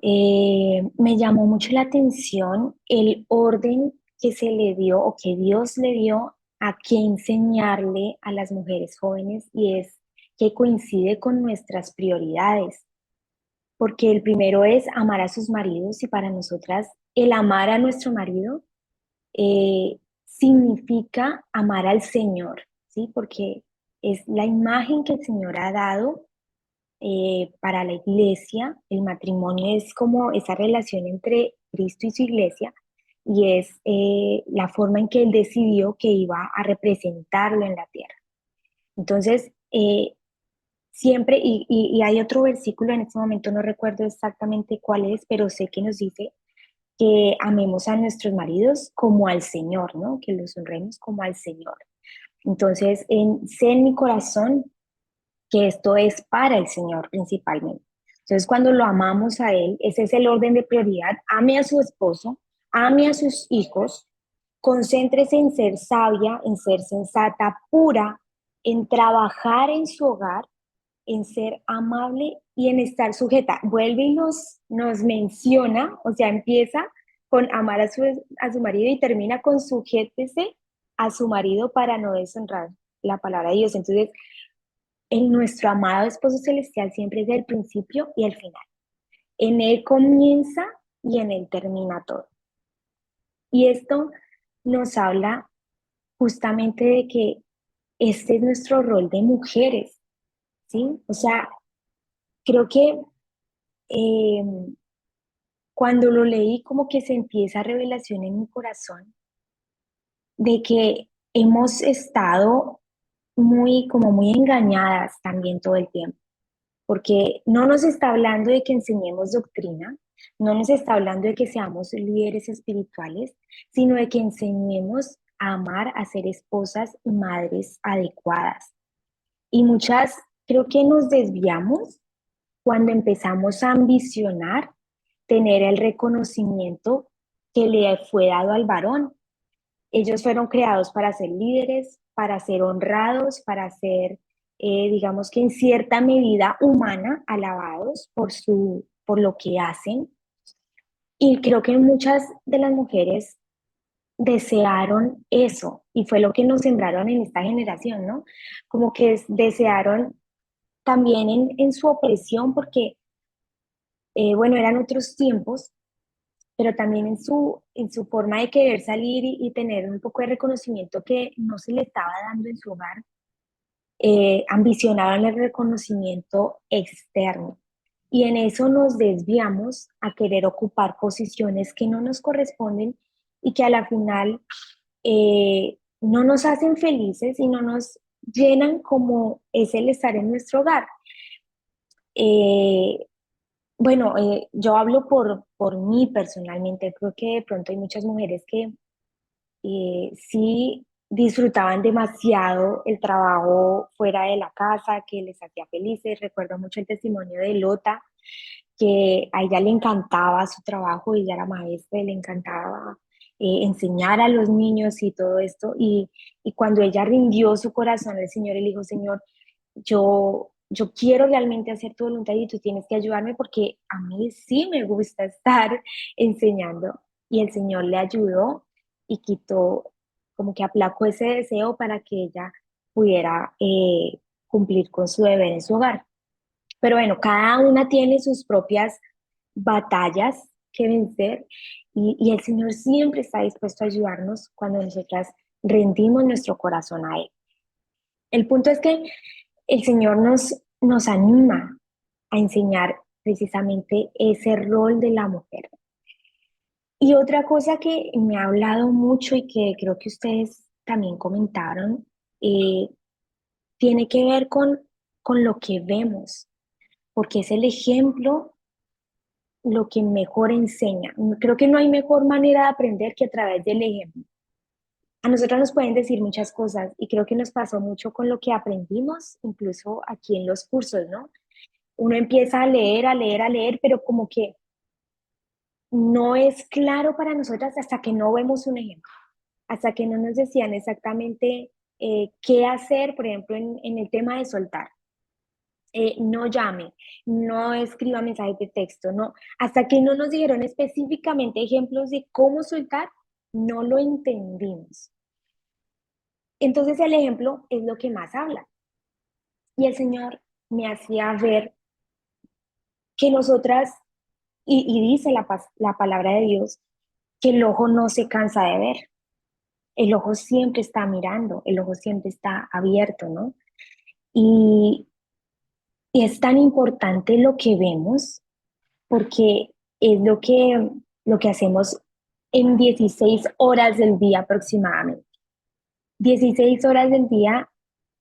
me llamó mucho la atención el orden que se le dio o que Dios le dio a qué enseñarle a las mujeres jóvenes, y es que coincide con nuestras prioridades, porque el primero es amar a sus maridos, y para nosotras el amar a nuestro marido significa amar al Señor, ¿sí? Porque es la imagen que el Señor ha dado para la iglesia. El matrimonio es como esa relación entre Cristo y su iglesia, y es la forma en que Él decidió que iba a representarlo en la tierra. Entonces, siempre, y hay otro versículo, en este momento no recuerdo exactamente cuál es, pero sé que nos dice que amemos a nuestros maridos como al Señor, ¿no? Que los honremos como al Señor. Entonces, sé en mi corazón que esto es para el Señor principalmente. Entonces, cuando lo amamos a Él, ese es el orden de prioridad. Ame a su esposo, ame a sus hijos, concéntrese en ser sabia, en ser sensata, pura, en trabajar en su hogar, en ser amable y en estar sujeta. Vuelve y nos menciona, o sea, empieza con amar a su marido y termina con sujétese a su marido para no deshonrar la palabra de Dios. Entonces, nuestro amado esposo celestial siempre es el principio y el final. En Él comienza y en Él termina todo. Y esto nos habla justamente de que este es nuestro rol de mujeres, ¿sí? O sea, creo que eh, cuando lo leí como que sentí esa revelación en mi corazón de que hemos estado como muy engañadas también todo el tiempo, porque no nos está hablando de que enseñemos doctrina, no nos está hablando de que seamos líderes espirituales, sino de que enseñemos a amar, a ser esposas y madres adecuadas. Y muchas creo que nos desviamos cuando empezamos a ambicionar tener el reconocimiento que le fue dado al varón. Ellos fueron creados para ser líderes, para ser honrados, para ser, digamos que en cierta medida humana, alabados por lo que hacen. Y creo que muchas de las mujeres desearon eso y fue lo que nos sembraron en esta generación, ¿no? Como que desearon también en su opresión, porque, bueno, eran otros tiempos, pero también en su forma de querer salir y tener un poco de reconocimiento que no se le estaba dando en su hogar, ambicionaban el reconocimiento externo. Y en eso nos desviamos a querer ocupar posiciones que no nos corresponden y que a la final no nos hacen felices y no nos llenan como es el estar en nuestro hogar. Eh, bueno, yo hablo por mí personalmente. Creo que de pronto hay muchas mujeres que sí disfrutaban demasiado el trabajo fuera de la casa, que les hacía felices. Recuerdo mucho el testimonio de Lota, que a ella le encantaba su trabajo, ella era maestra y le encantaba enseñar a los niños y todo esto. Y cuando ella rindió su corazón al Señor, él dijo, Señor, yo quiero realmente hacer tu voluntad y tú tienes que ayudarme porque a mí sí me gusta estar enseñando. Y el Señor le ayudó y quitó, como que aplacó ese deseo para que ella pudiera cumplir con su deber en su hogar. Pero bueno, cada una tiene sus propias batallas que vencer y el Señor siempre está dispuesto a ayudarnos cuando nosotras rendimos nuestro corazón a Él. El punto es que el Señor nos anima a enseñar precisamente ese rol de la mujer. Y otra cosa que me ha hablado mucho y que creo que ustedes también comentaron, eh, tiene que ver con lo que vemos, porque es el ejemplo lo que mejor enseña. Creo que no hay mejor manera de aprender que a través del ejemplo. A nosotros nos pueden decir muchas cosas y creo que nos pasó mucho con lo que aprendimos, incluso aquí en los cursos, ¿no? Uno empieza a leer, a leer, a leer, pero como que no es claro para nosotras hasta que no vemos un ejemplo, hasta que no nos decían exactamente qué hacer, por ejemplo, en el tema de soltar. No llame, no escriba mensajes de texto, no, hasta que no nos dijeron específicamente ejemplos de cómo soltar, no lo entendimos. Entonces el ejemplo es lo que más habla. Y el Señor me hacía ver que nosotras, y dice la palabra de Dios, que el ojo no se cansa de ver. El ojo siempre está mirando, el ojo siempre está abierto, ¿no? Y, y es tan importante lo que vemos porque es lo que hacemos en 16 horas del día aproximadamente. 16 horas del día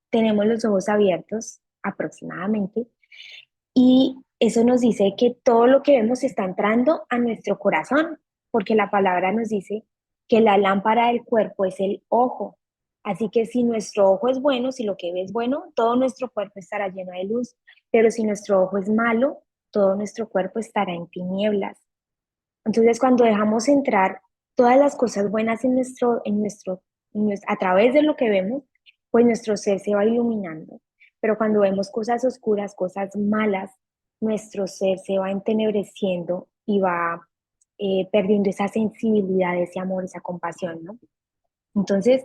tenemos los ojos abiertos aproximadamente y eso nos dice que todo lo que vemos está entrando a nuestro corazón, porque la palabra nos dice que la lámpara del cuerpo es el ojo. Así que si nuestro ojo es bueno, si lo que ve es bueno, todo nuestro cuerpo estará lleno de luz. Pero si nuestro ojo es malo, todo nuestro cuerpo estará en tinieblas. Entonces, cuando dejamos entrar todas las cosas buenas a través de lo que vemos, pues nuestro ser se va iluminando. Pero cuando vemos cosas oscuras, cosas malas, nuestro ser se va entenebreciendo y va perdiendo esa sensibilidad, ese amor, esa compasión, ¿no? Entonces,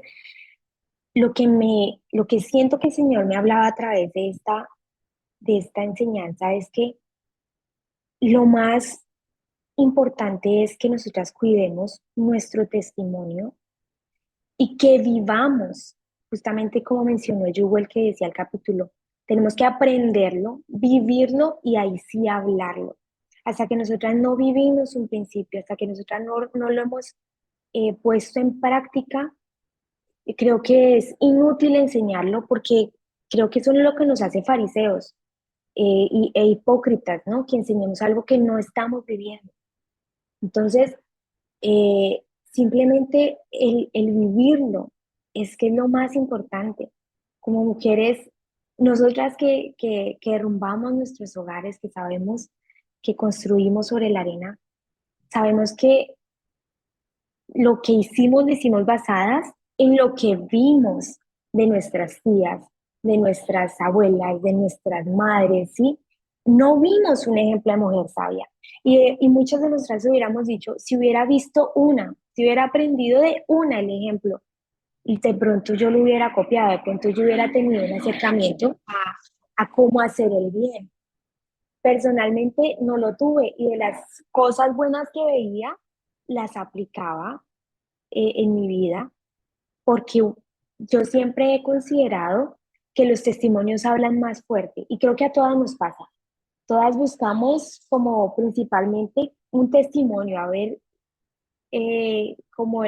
lo que siento que el Señor me hablaba a través de esta enseñanza es que lo más importante es que nosotras cuidemos nuestro testimonio y que vivamos, justamente como mencionó Yuval, que decía el capítulo, tenemos que aprenderlo, vivirlo y ahí sí hablarlo. Hasta que nosotras no vivimos un principio, hasta que nosotras no lo hemos puesto en práctica, creo que es inútil enseñarlo porque creo que eso es lo que nos hace fariseos e hipócritas, ¿no? Que enseñemos algo que no estamos viviendo. Entonces, simplemente el vivirlo es que es lo más importante. Como mujeres, nosotras que derrumbamos nuestros hogares, que sabemos que construimos sobre la arena, sabemos que lo que hicimos lo hicimos basadas en lo que vimos de nuestras tías, de nuestras abuelas, de nuestras madres, ¿sí? No vimos un ejemplo de mujer sabia. Y muchas de nosotras hubiéramos dicho, si hubiera visto una, si hubiera aprendido de una el ejemplo, y de pronto yo lo hubiera copiado, de pronto yo hubiera tenido un acercamiento a cómo hacer el bien. Personalmente no lo tuve y de las cosas buenas que veía, las aplicaba en mi vida, porque yo siempre he considerado que los testimonios hablan más fuerte y creo que a todas nos pasa. Todas buscamos como principalmente un testimonio, a ver como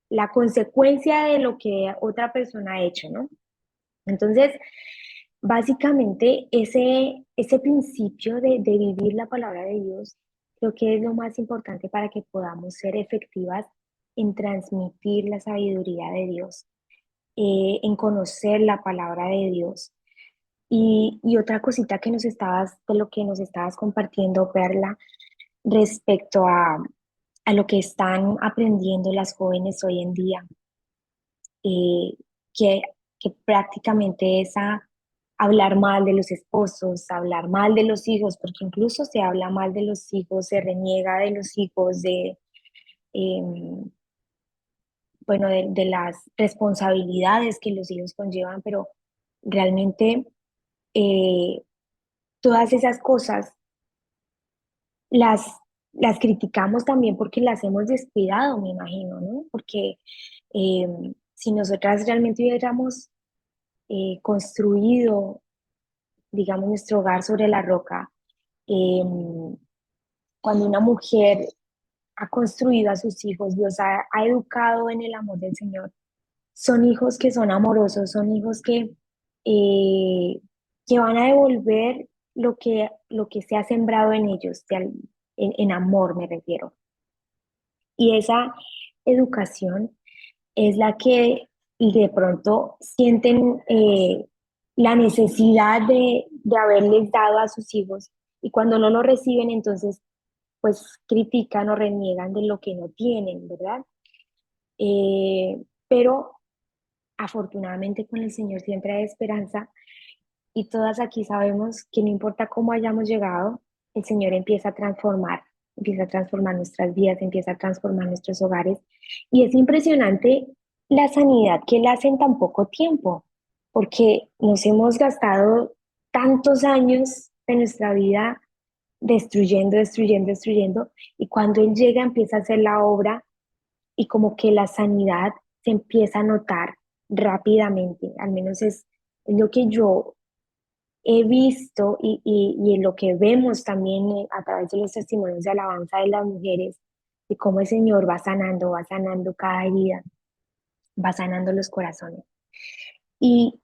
la consecuencia de lo que otra persona ha hecho, ¿no? Entonces, básicamente ese principio de vivir la palabra de Dios creo que es lo más importante para que podamos ser efectivas en transmitir la sabiduría de Dios, en conocer la palabra de Dios. Y otra cosita de lo que nos estabas compartiendo, Perla, respecto a lo que están aprendiendo las jóvenes hoy en día, eh, que, que prácticamente es a hablar mal de los esposos, hablar mal de los hijos, porque incluso se habla mal de los hijos, se reniega de los hijos, em, bueno, de las responsabilidades que los hijos conllevan, pero realmente eh, todas esas cosas las, las criticamos también porque las hemos descuidado, me imagino, ¿no? Porque si nosotras realmente hubiéramos construido, digamos, nuestro hogar sobre la roca, cuando una mujer ha construido a sus hijos, Dios ha educado en el amor del Señor, son hijos que son amorosos, son hijos eh, que van a devolver lo que se ha sembrado en ellos, en amor me refiero. Y esa educación es la que de pronto sienten la necesidad de haberles dado a sus hijos y cuando no lo reciben, entonces pues critican o reniegan de lo que no tienen, ¿verdad? Pero afortunadamente con el Señor siempre hay esperanza y todas aquí sabemos que no importa cómo hayamos llegado, el Señor empieza a transformar nuestras vidas, empieza a transformar nuestros hogares. Y es impresionante la sanidad que Él hace en tan poco tiempo, porque nos hemos gastado tantos años de nuestra vida destruyendo, destruyendo, destruyendo, y cuando Él llega empieza a hacer la obra y como que la sanidad se empieza a notar rápidamente, al menos es lo que yo he visto y en lo que vemos también a través de los testimonios de alabanza de las mujeres, de cómo el Señor va sanando cada herida, va sanando los corazones. Y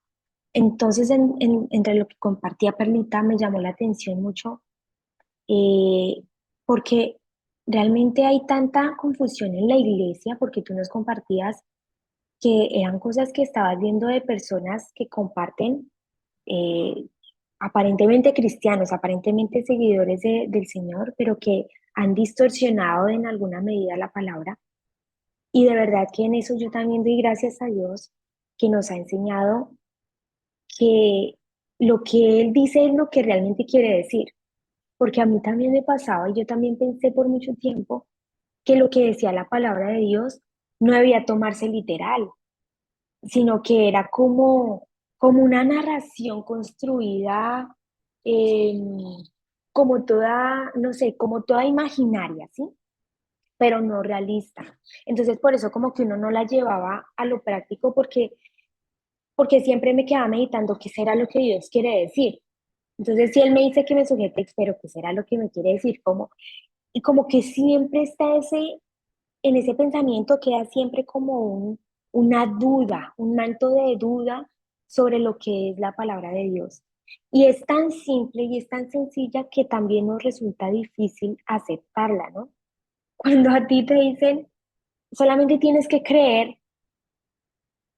entonces, entre lo que compartía Perlita, me llamó la atención mucho, eh, porque realmente hay tanta confusión en la iglesia, porque tú nos compartías que eran cosas que estabas viendo de personas que comparten eh, aparentemente cristianos, aparentemente seguidores del Señor, pero que han distorsionado en alguna medida la palabra. Y de verdad que en eso yo también doy gracias a Dios que nos ha enseñado que lo que Él dice es lo que realmente quiere decir. Porque a mí también me pasaba y yo también pensé por mucho tiempo que lo que decía la palabra de Dios no debía tomarse literal, sino que era como una narración construida, como toda, no sé, como toda imaginaria, ¿sí? Pero no realista. Entonces, por eso como que uno no la llevaba a lo práctico porque siempre me quedaba meditando qué será lo que Dios quiere decir. Entonces, si Él me dice que me sujete, pero qué será lo que me quiere decir, como, y como que siempre está en ese pensamiento queda siempre como una duda, un manto de duda sobre lo que es la palabra de Dios. Y es tan simple y es tan sencilla que también nos resulta difícil aceptarla, ¿no? Cuando a ti te dicen, solamente tienes que creer,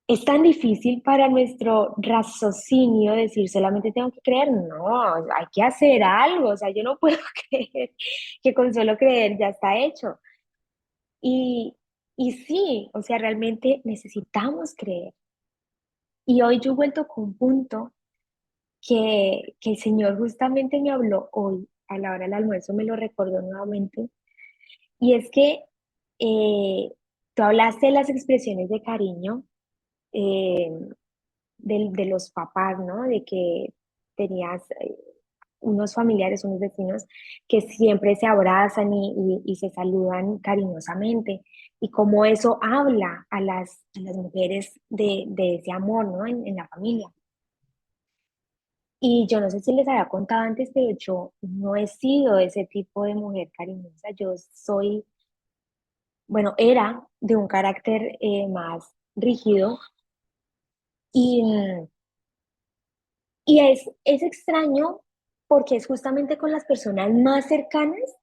es tan difícil para nuestro raciocinio decir solamente tengo que creer. No, hay que hacer algo. O sea, yo no puedo creer que con solo creer ya está hecho. Y, y sí, o sea, realmente necesitamos creer. Y hoy yo he vuelto con un punto que el Señor justamente me habló hoy a la hora del almuerzo, me lo recordó nuevamente. Y es que eh, tú hablaste de las expresiones de cariño. eh, de los papás, ¿no? De que tenías unos familiares, unos vecinos que siempre se abrazan y se saludan cariñosamente. Y cómo eso habla a las mujeres de ese amor, ¿no? En la familia. Y yo no sé si les había contado antes, pero yo no he sido ese tipo de mujer cariñosa. Yo soy, bueno, era de un carácter más rígido y, y es extraño porque es justamente con las personas más cercanas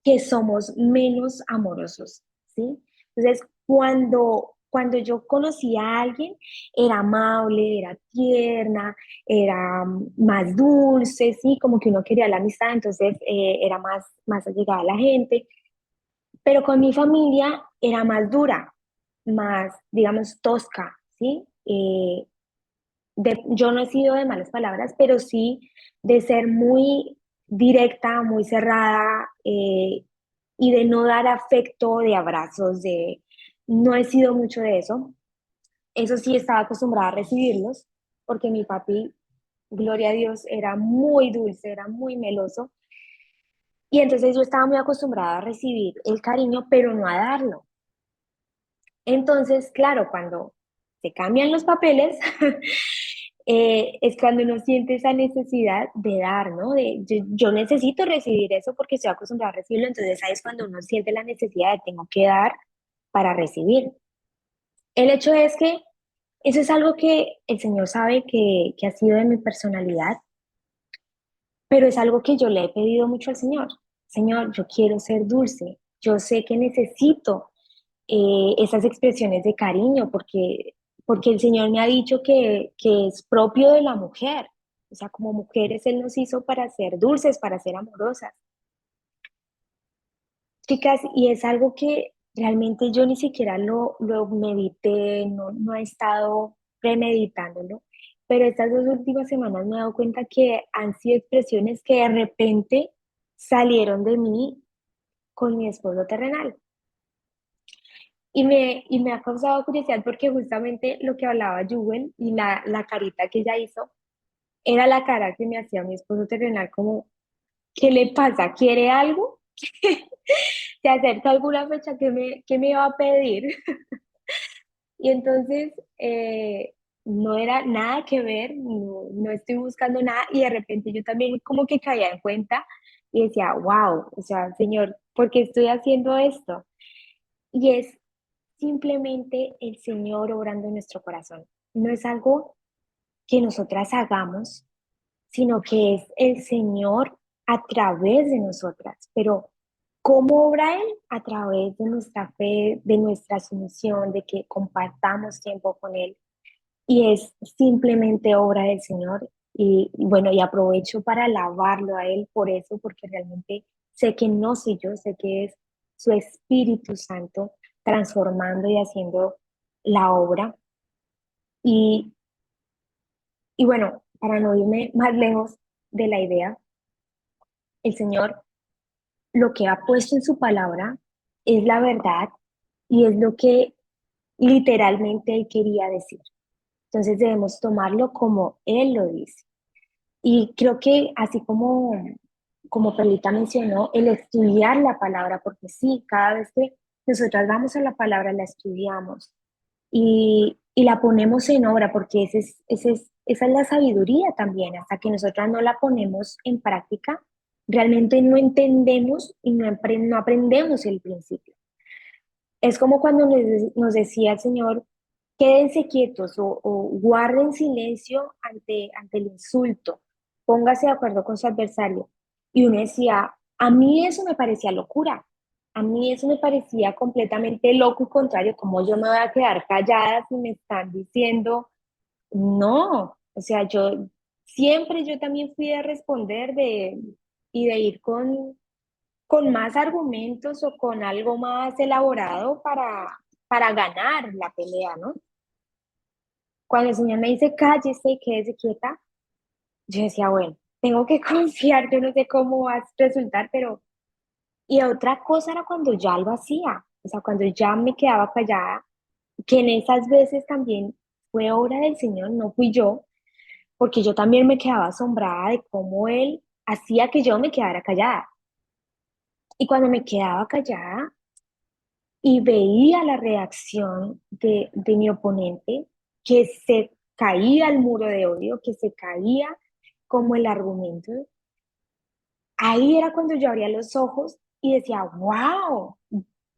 que somos menos amorosos, ¿sí? Entonces, cuando yo conocí a alguien, era amable, era tierna, era más dulce, ¿sí? Como que uno quería la amistad, entonces era más allegada a la gente. Pero con mi familia era más dura, más, digamos, tosca, ¿sí? Yo no he sido de malas palabras, pero sí de ser muy directa, muy cerrada y de no dar afecto, de abrazos, no he sido mucho de eso. Eso sí estaba acostumbrada a recibirlos, porque mi papi, gloria a Dios, era muy dulce, era muy meloso. Y entonces yo estaba muy acostumbrada a recibir el cariño, pero no a darlo. Entonces, claro, cuando se cambian los papeles, es cuando uno siente esa necesidad de dar, ¿no? Yo necesito recibir eso porque estoy acostumbrada a recibirlo, entonces ahí es cuando uno siente la necesidad de tengo que dar para recibir. El hecho es que eso es algo que el Señor sabe que ha sido de mi personalidad, pero es algo que yo le he pedido mucho al Señor. Señor, yo quiero ser dulce, yo sé que necesito esas expresiones de cariño, porque el Señor me ha dicho que es propio de la mujer. O sea, como mujeres Él nos hizo para ser dulces, para ser amorosas. Chicas, y es algo que realmente yo ni siquiera lo medité, no he estado premeditándolo, pero estas 2 últimas semanas me he dado cuenta que han sido expresiones que de repente salieron de mí con mi esposo terrenal. Y me ha causado curiosidad porque justamente lo que hablaba Jewel y la carita que ella hizo era la cara que me hacía mi esposo terrenal como, ¿qué le pasa? ¿Quiere algo? ¿Se acerca alguna fecha que me va a pedir? Y entonces no era nada que ver, no estoy buscando nada y de repente yo también como que caía en cuenta y decía, wow, o sea, Señor, ¿por qué estoy haciendo esto? Y es simplemente el Señor obrando en nuestro corazón. No es algo que nosotras hagamos, sino que es el Señor a través de nosotras. Pero ¿cómo obra Él? A través de nuestra fe, de nuestra sumisión, de que compartamos tiempo con Él. Y es simplemente obra del Señor. Y bueno, y aprovecho para alabarlo a Él por eso, porque realmente sé que no soy yo, sé que es su Espíritu Santo transformando y haciendo la obra. Y, y bueno, para no irme más lejos de la idea, el Señor lo que ha puesto en su palabra es la verdad y es lo que literalmente Él quería decir. Entonces debemos tomarlo como Él lo dice. Y creo que así como como Perlita mencionó, el estudiar la palabra, porque sí, cada vez que nosotras vamos a la palabra, la estudiamos y la ponemos en obra, porque esa es la sabiduría también. Hasta que nosotras no la ponemos en práctica, realmente no entendemos y no aprendemos el principio. Es como cuando nos decía el Señor, quédense quietos o guarden silencio ante el insulto, póngase de acuerdo con su adversario. Y uno decía, a mí eso me parecía locura, a mí eso me parecía completamente loco y contrario, como yo me voy a quedar callada si me están diciendo, no, o sea, yo también fui a responder y de ir con más argumentos o con algo más elaborado para ganar la pelea, ¿no? Cuando el Señor me dice cállese y quédese quieta, yo decía, bueno, tengo que confiar, yo no sé cómo va a resultar, pero... Y otra cosa era cuando ya lo hacía, o sea, cuando ya me quedaba callada, que en esas veces también fue obra del Señor, no fui yo, porque yo también me quedaba asombrada de cómo Él hacía que yo me quedara callada. Y cuando me quedaba callada, y veía la reacción de mi oponente, que se caía al muro de odio, que se caía como el argumento, ahí era cuando yo abría los ojos y decía, wow,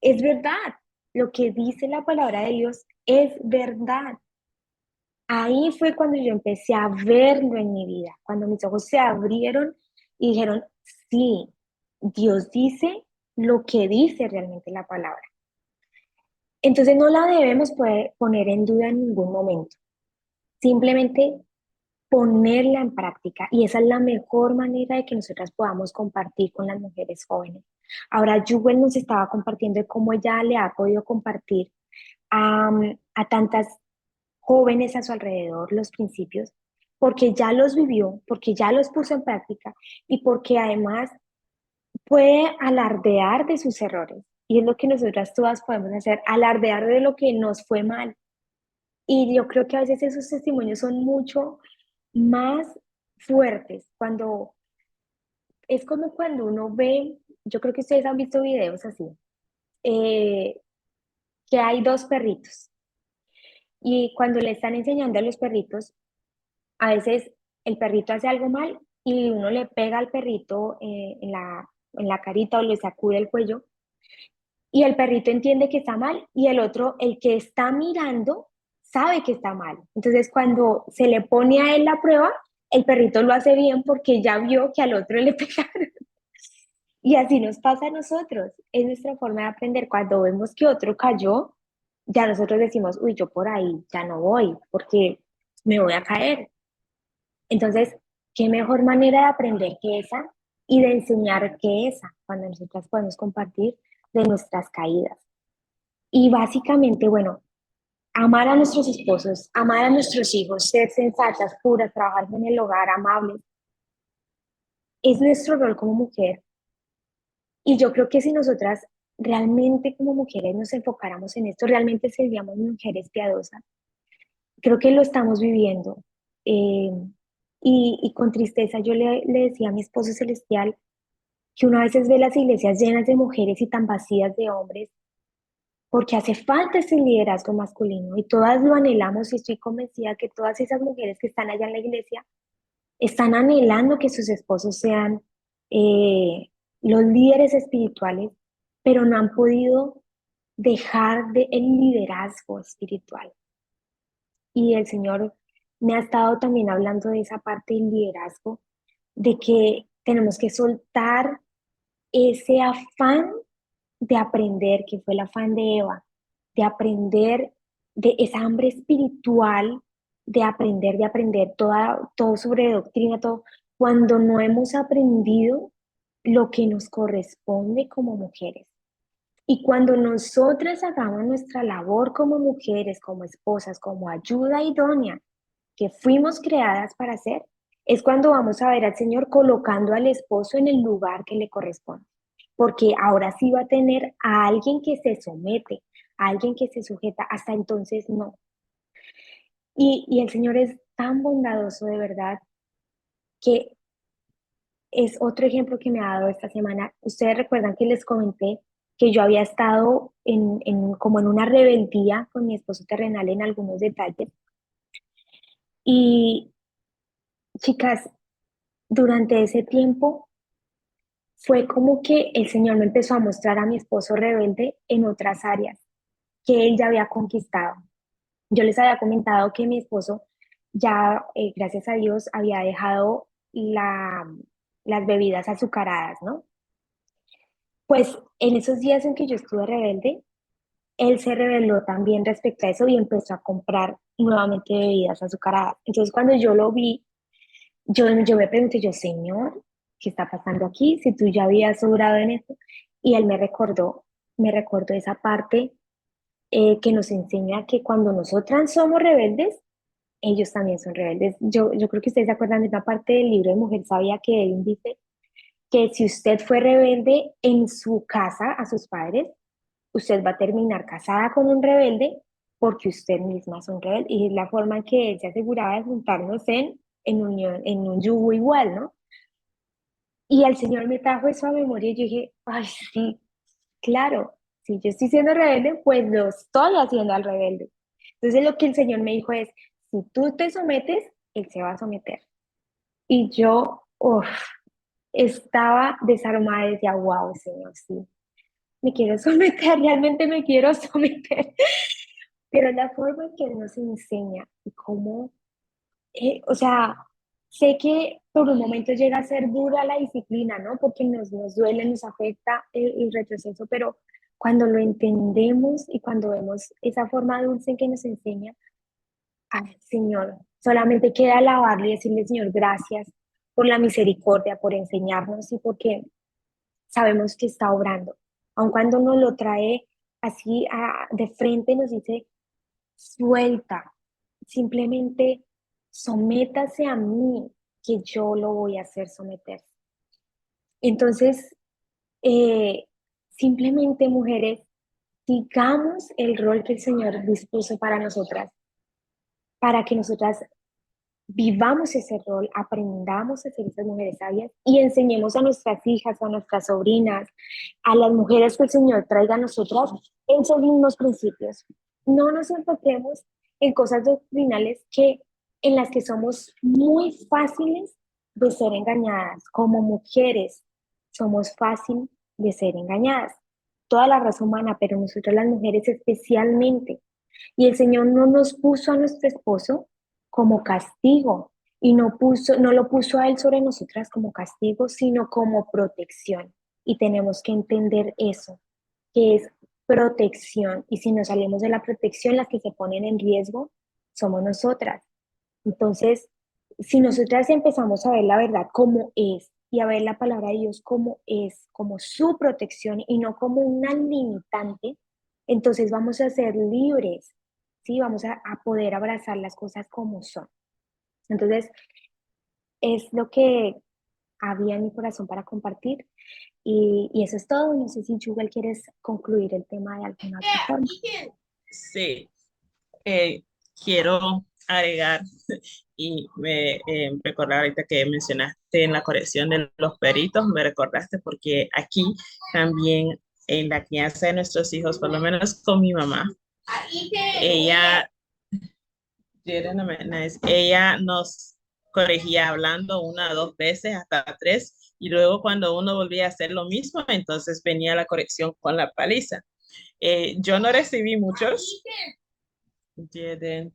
es verdad, lo que dice la palabra de Dios es verdad. Ahí fue cuando yo empecé a verlo en mi vida, cuando mis ojos se abrieron y dijeron, sí, Dios dice lo que dice realmente la palabra. Entonces no la debemos poner en duda en ningún momento, simplemente ponerla en práctica y esa es la mejor manera de que nosotras podamos compartir con las mujeres jóvenes. Ahora, Jewel nos estaba compartiendo de cómo ella le ha podido compartir a tantas jóvenes a su alrededor los principios, porque ya los vivió, porque ya los puso en práctica y porque además puede alardear de sus errores. Y es lo que nosotras todas podemos hacer, alardear de lo que nos fue mal. Y yo creo que a veces esos testimonios son mucho más fuertes cuando es como cuando uno ve, yo creo que ustedes han visto videos así, eh, que hay dos perritos y cuando le están enseñando a los perritos, a veces el perrito hace algo mal y uno le pega al perrito en la carita o le sacude el cuello y el perrito entiende que está mal y el otro, el que está mirando, sabe que está mal. Entonces, cuando se le pone a él la prueba, el perrito lo hace bien porque ya vio que al otro le pegaron. Y así nos pasa a nosotros. Es nuestra forma de aprender. Cuando vemos que otro cayó, ya nosotros decimos, uy, yo por ahí ya no voy porque me voy a caer. Entonces, ¿qué mejor manera de aprender que esa y de enseñar que esa cuando nosotras podemos compartir de nuestras caídas? Y básicamente, bueno, amar a nuestros esposos, amar a nuestros hijos, ser sensatas, puras, trabajar en el hogar, amables, es nuestro rol como mujer. Y yo creo que si nosotras realmente como mujeres nos enfocáramos en esto, realmente seríamos mujeres piadosas. Creo que lo estamos viviendo. Eh, y con tristeza yo le decía a mi esposo celestial que uno a veces ve las iglesias llenas de mujeres y tan vacías de hombres porque hace falta ese liderazgo masculino y todas lo anhelamos y estoy convencida que todas esas mujeres que están allá en la iglesia están anhelando que sus esposos sean los líderes espirituales, pero no han podido dejar el liderazgo espiritual. Y el Señor me ha estado también hablando de esa parte del liderazgo, de que tenemos que soltar ese afán de aprender, que fue el afán de Eva, de aprender de esa hambre espiritual, de aprender todo sobre doctrina, todo, cuando no hemos aprendido lo que nos corresponde como mujeres. Y cuando nosotras hagamos nuestra labor como mujeres, como esposas, como ayuda idónea, que fuimos creadas para hacer, es cuando vamos a ver al Señor colocando al esposo en el lugar que le corresponde. Porque ahora sí va a tener a alguien que se somete, a alguien que se sujeta, hasta entonces no. Y el Señor es tan bondadoso de verdad que es otro ejemplo que me ha dado esta semana. Ustedes recuerdan que les comenté que yo había estado como en una rebeldía con mi esposo terrenal en algunos detalles. Y chicas, durante ese tiempo fue como que el Señor me empezó a mostrar a mi esposo rebelde en otras áreas que él ya había conquistado. Yo les había comentado que mi esposo ya, gracias a Dios, había dejado las bebidas azucaradas, ¿no? Pues en esos días en que yo estuve rebelde, él se rebeló también respecto a eso y empezó a comprar nuevamente bebidas azucaradas. Entonces cuando yo lo vi, yo me pregunté, yo, Señor, ¿qué está pasando aquí? Si tú ya habías sobrado en esto. Y él me recordó esa parte que nos enseña que cuando nosotras somos rebeldes, ellos también son rebeldes. Yo creo que ustedes se acuerdan de una parte del libro de Mujer Sabia que él dice que si usted fue rebelde en su casa a sus padres, usted va a terminar casada con un rebelde porque usted misma es un rebelde. Y es la forma en que él se aseguraba de juntarnos en unión, en un yugo igual, ¿no? Y el Señor me trajo eso a memoria y yo dije, ay, sí, claro, si yo estoy siendo rebelde, pues lo estoy haciendo al rebelde. Entonces lo que el Señor me dijo es, si tú te sometes, Él se va a someter. Y yo, uf, estaba desarmada y decía, wow, Señor, sí, me quiero someter, realmente me quiero someter. Pero la forma en que Él nos enseña y cómo, o sea, sé que por un momento llega a ser dura la disciplina, ¿no? Porque nos duele, nos afecta el retroceso, pero cuando lo entendemos y cuando vemos esa forma dulce en que nos enseña, ay, Señor, solamente queda alabarle y decirle, Señor, gracias por la misericordia, por enseñarnos y porque sabemos que está obrando. Aun cuando nos lo trae así de frente, nos dice, suelta, simplemente sométase a mí, que yo lo voy a hacer someter. Entonces, eh, simplemente mujeres, sigamos el rol que el Señor dispuso para nosotras, para que nosotras vivamos ese rol, aprendamos a ser esas mujeres sabias y enseñemos a nuestras hijas, a nuestras sobrinas, a las mujeres que el Señor traiga a nosotras esos mismos principios. No nos enfoquemos en cosas doctrinales en las que somos muy fáciles de ser engañadas. Como mujeres somos fácil de ser engañadas. Toda la raza humana, pero nosotras las mujeres especialmente. Y el Señor no nos puso a nuestro esposo como castigo y no lo puso a él sobre nosotras como castigo, sino como protección. Y tenemos que entender eso, que es protección. Y si nos salimos de la protección, las que se ponen en riesgo somos nosotras. Entonces, si nosotras empezamos a ver la verdad como es y a ver la palabra de Dios como es, como su protección y no como una limitante, entonces vamos a ser libres, ¿sí? Vamos a poder abrazar las cosas como son. Entonces, es lo que había en mi corazón para compartir y eso es todo. No sé si Jugal quieres concluir el tema de alguna otra forma. Sí, eh, quiero agregar y me recordar ahorita que mencionaste en la corrección de los peritos, me recordaste porque aquí también en la crianza de nuestros hijos, por lo menos con mi mamá, ella, ella nos corregía hablando una o dos veces, hasta tres, y luego cuando uno volvía a hacer lo mismo, entonces venía la corrección con la paliza. Yo no recibí muchos. Jaden.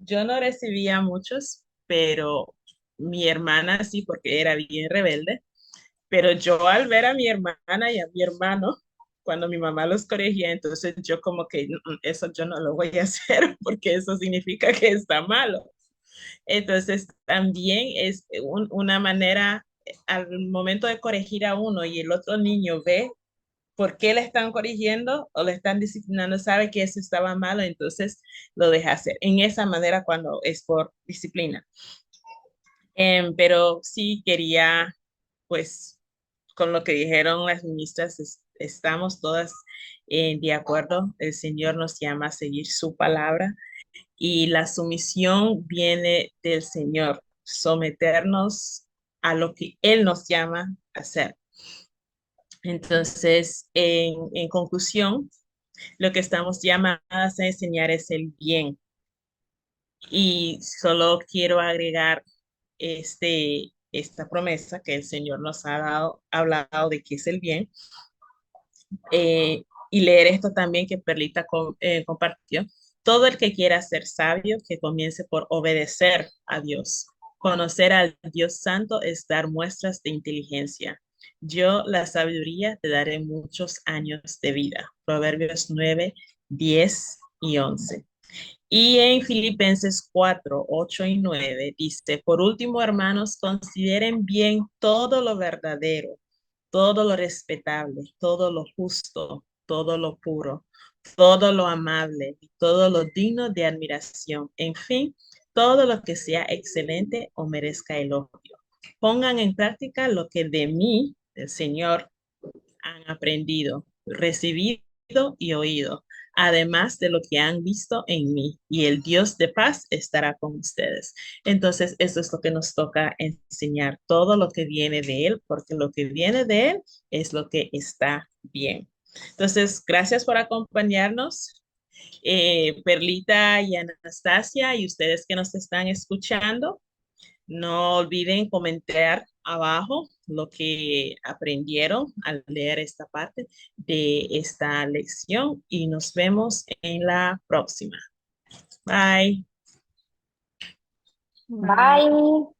Yo no recibía muchos, pero mi hermana sí, porque era bien rebelde. Pero yo al ver a mi hermana y a mi hermano, cuando mi mamá los corregía, entonces yo como que eso yo no lo voy a hacer porque eso significa que está malo. Entonces también es una manera, al momento de corregir a uno y el otro niño ve por qué le están corrigiendo o le están disciplinando, sabe que eso estaba malo, entonces lo deja hacer. En esa manera cuando es por disciplina. Pero sí quería, pues, con lo que dijeron las ministras, estamos todas de acuerdo. El Señor nos llama a seguir su palabra y la sumisión viene del Señor. someternos a lo que Él nos llama a hacer. Entonces, en conclusión, lo que estamos llamadas a enseñar es el bien. Y solo quiero agregar esta promesa que el Señor nos ha dado, hablado de que es el bien, y leer esto también que Perlita compartió. Todo el que quiera ser sabio, que comience por obedecer a Dios. Conocer al Dios Santo es dar muestras de inteligencia. Yo, la sabiduría, te daré muchos años de vida. Proverbios 9, 10 y 11. Y en Filipenses 4, 8 y 9 dice, por último, hermanos, consideren bien todo lo verdadero, todo lo respetable, todo lo justo, todo lo puro, todo lo amable, todo lo digno de admiración. En fin, todo lo que sea excelente o merezca elogio. Pongan en práctica lo que de mí, del Señor, han aprendido, recibido y oído, además de lo que han visto en mí, y el Dios de paz estará con ustedes. Entonces, eso es lo que nos toca enseñar, todo lo que viene de Él, porque lo que viene de Él es lo que está bien. Entonces, gracias por acompañarnos, Perlita y Anastasia, y ustedes que nos están escuchando. No olviden comentar abajo lo que aprendieron al leer esta parte de esta lección y nos vemos en la próxima. Bye. Bye. Bye.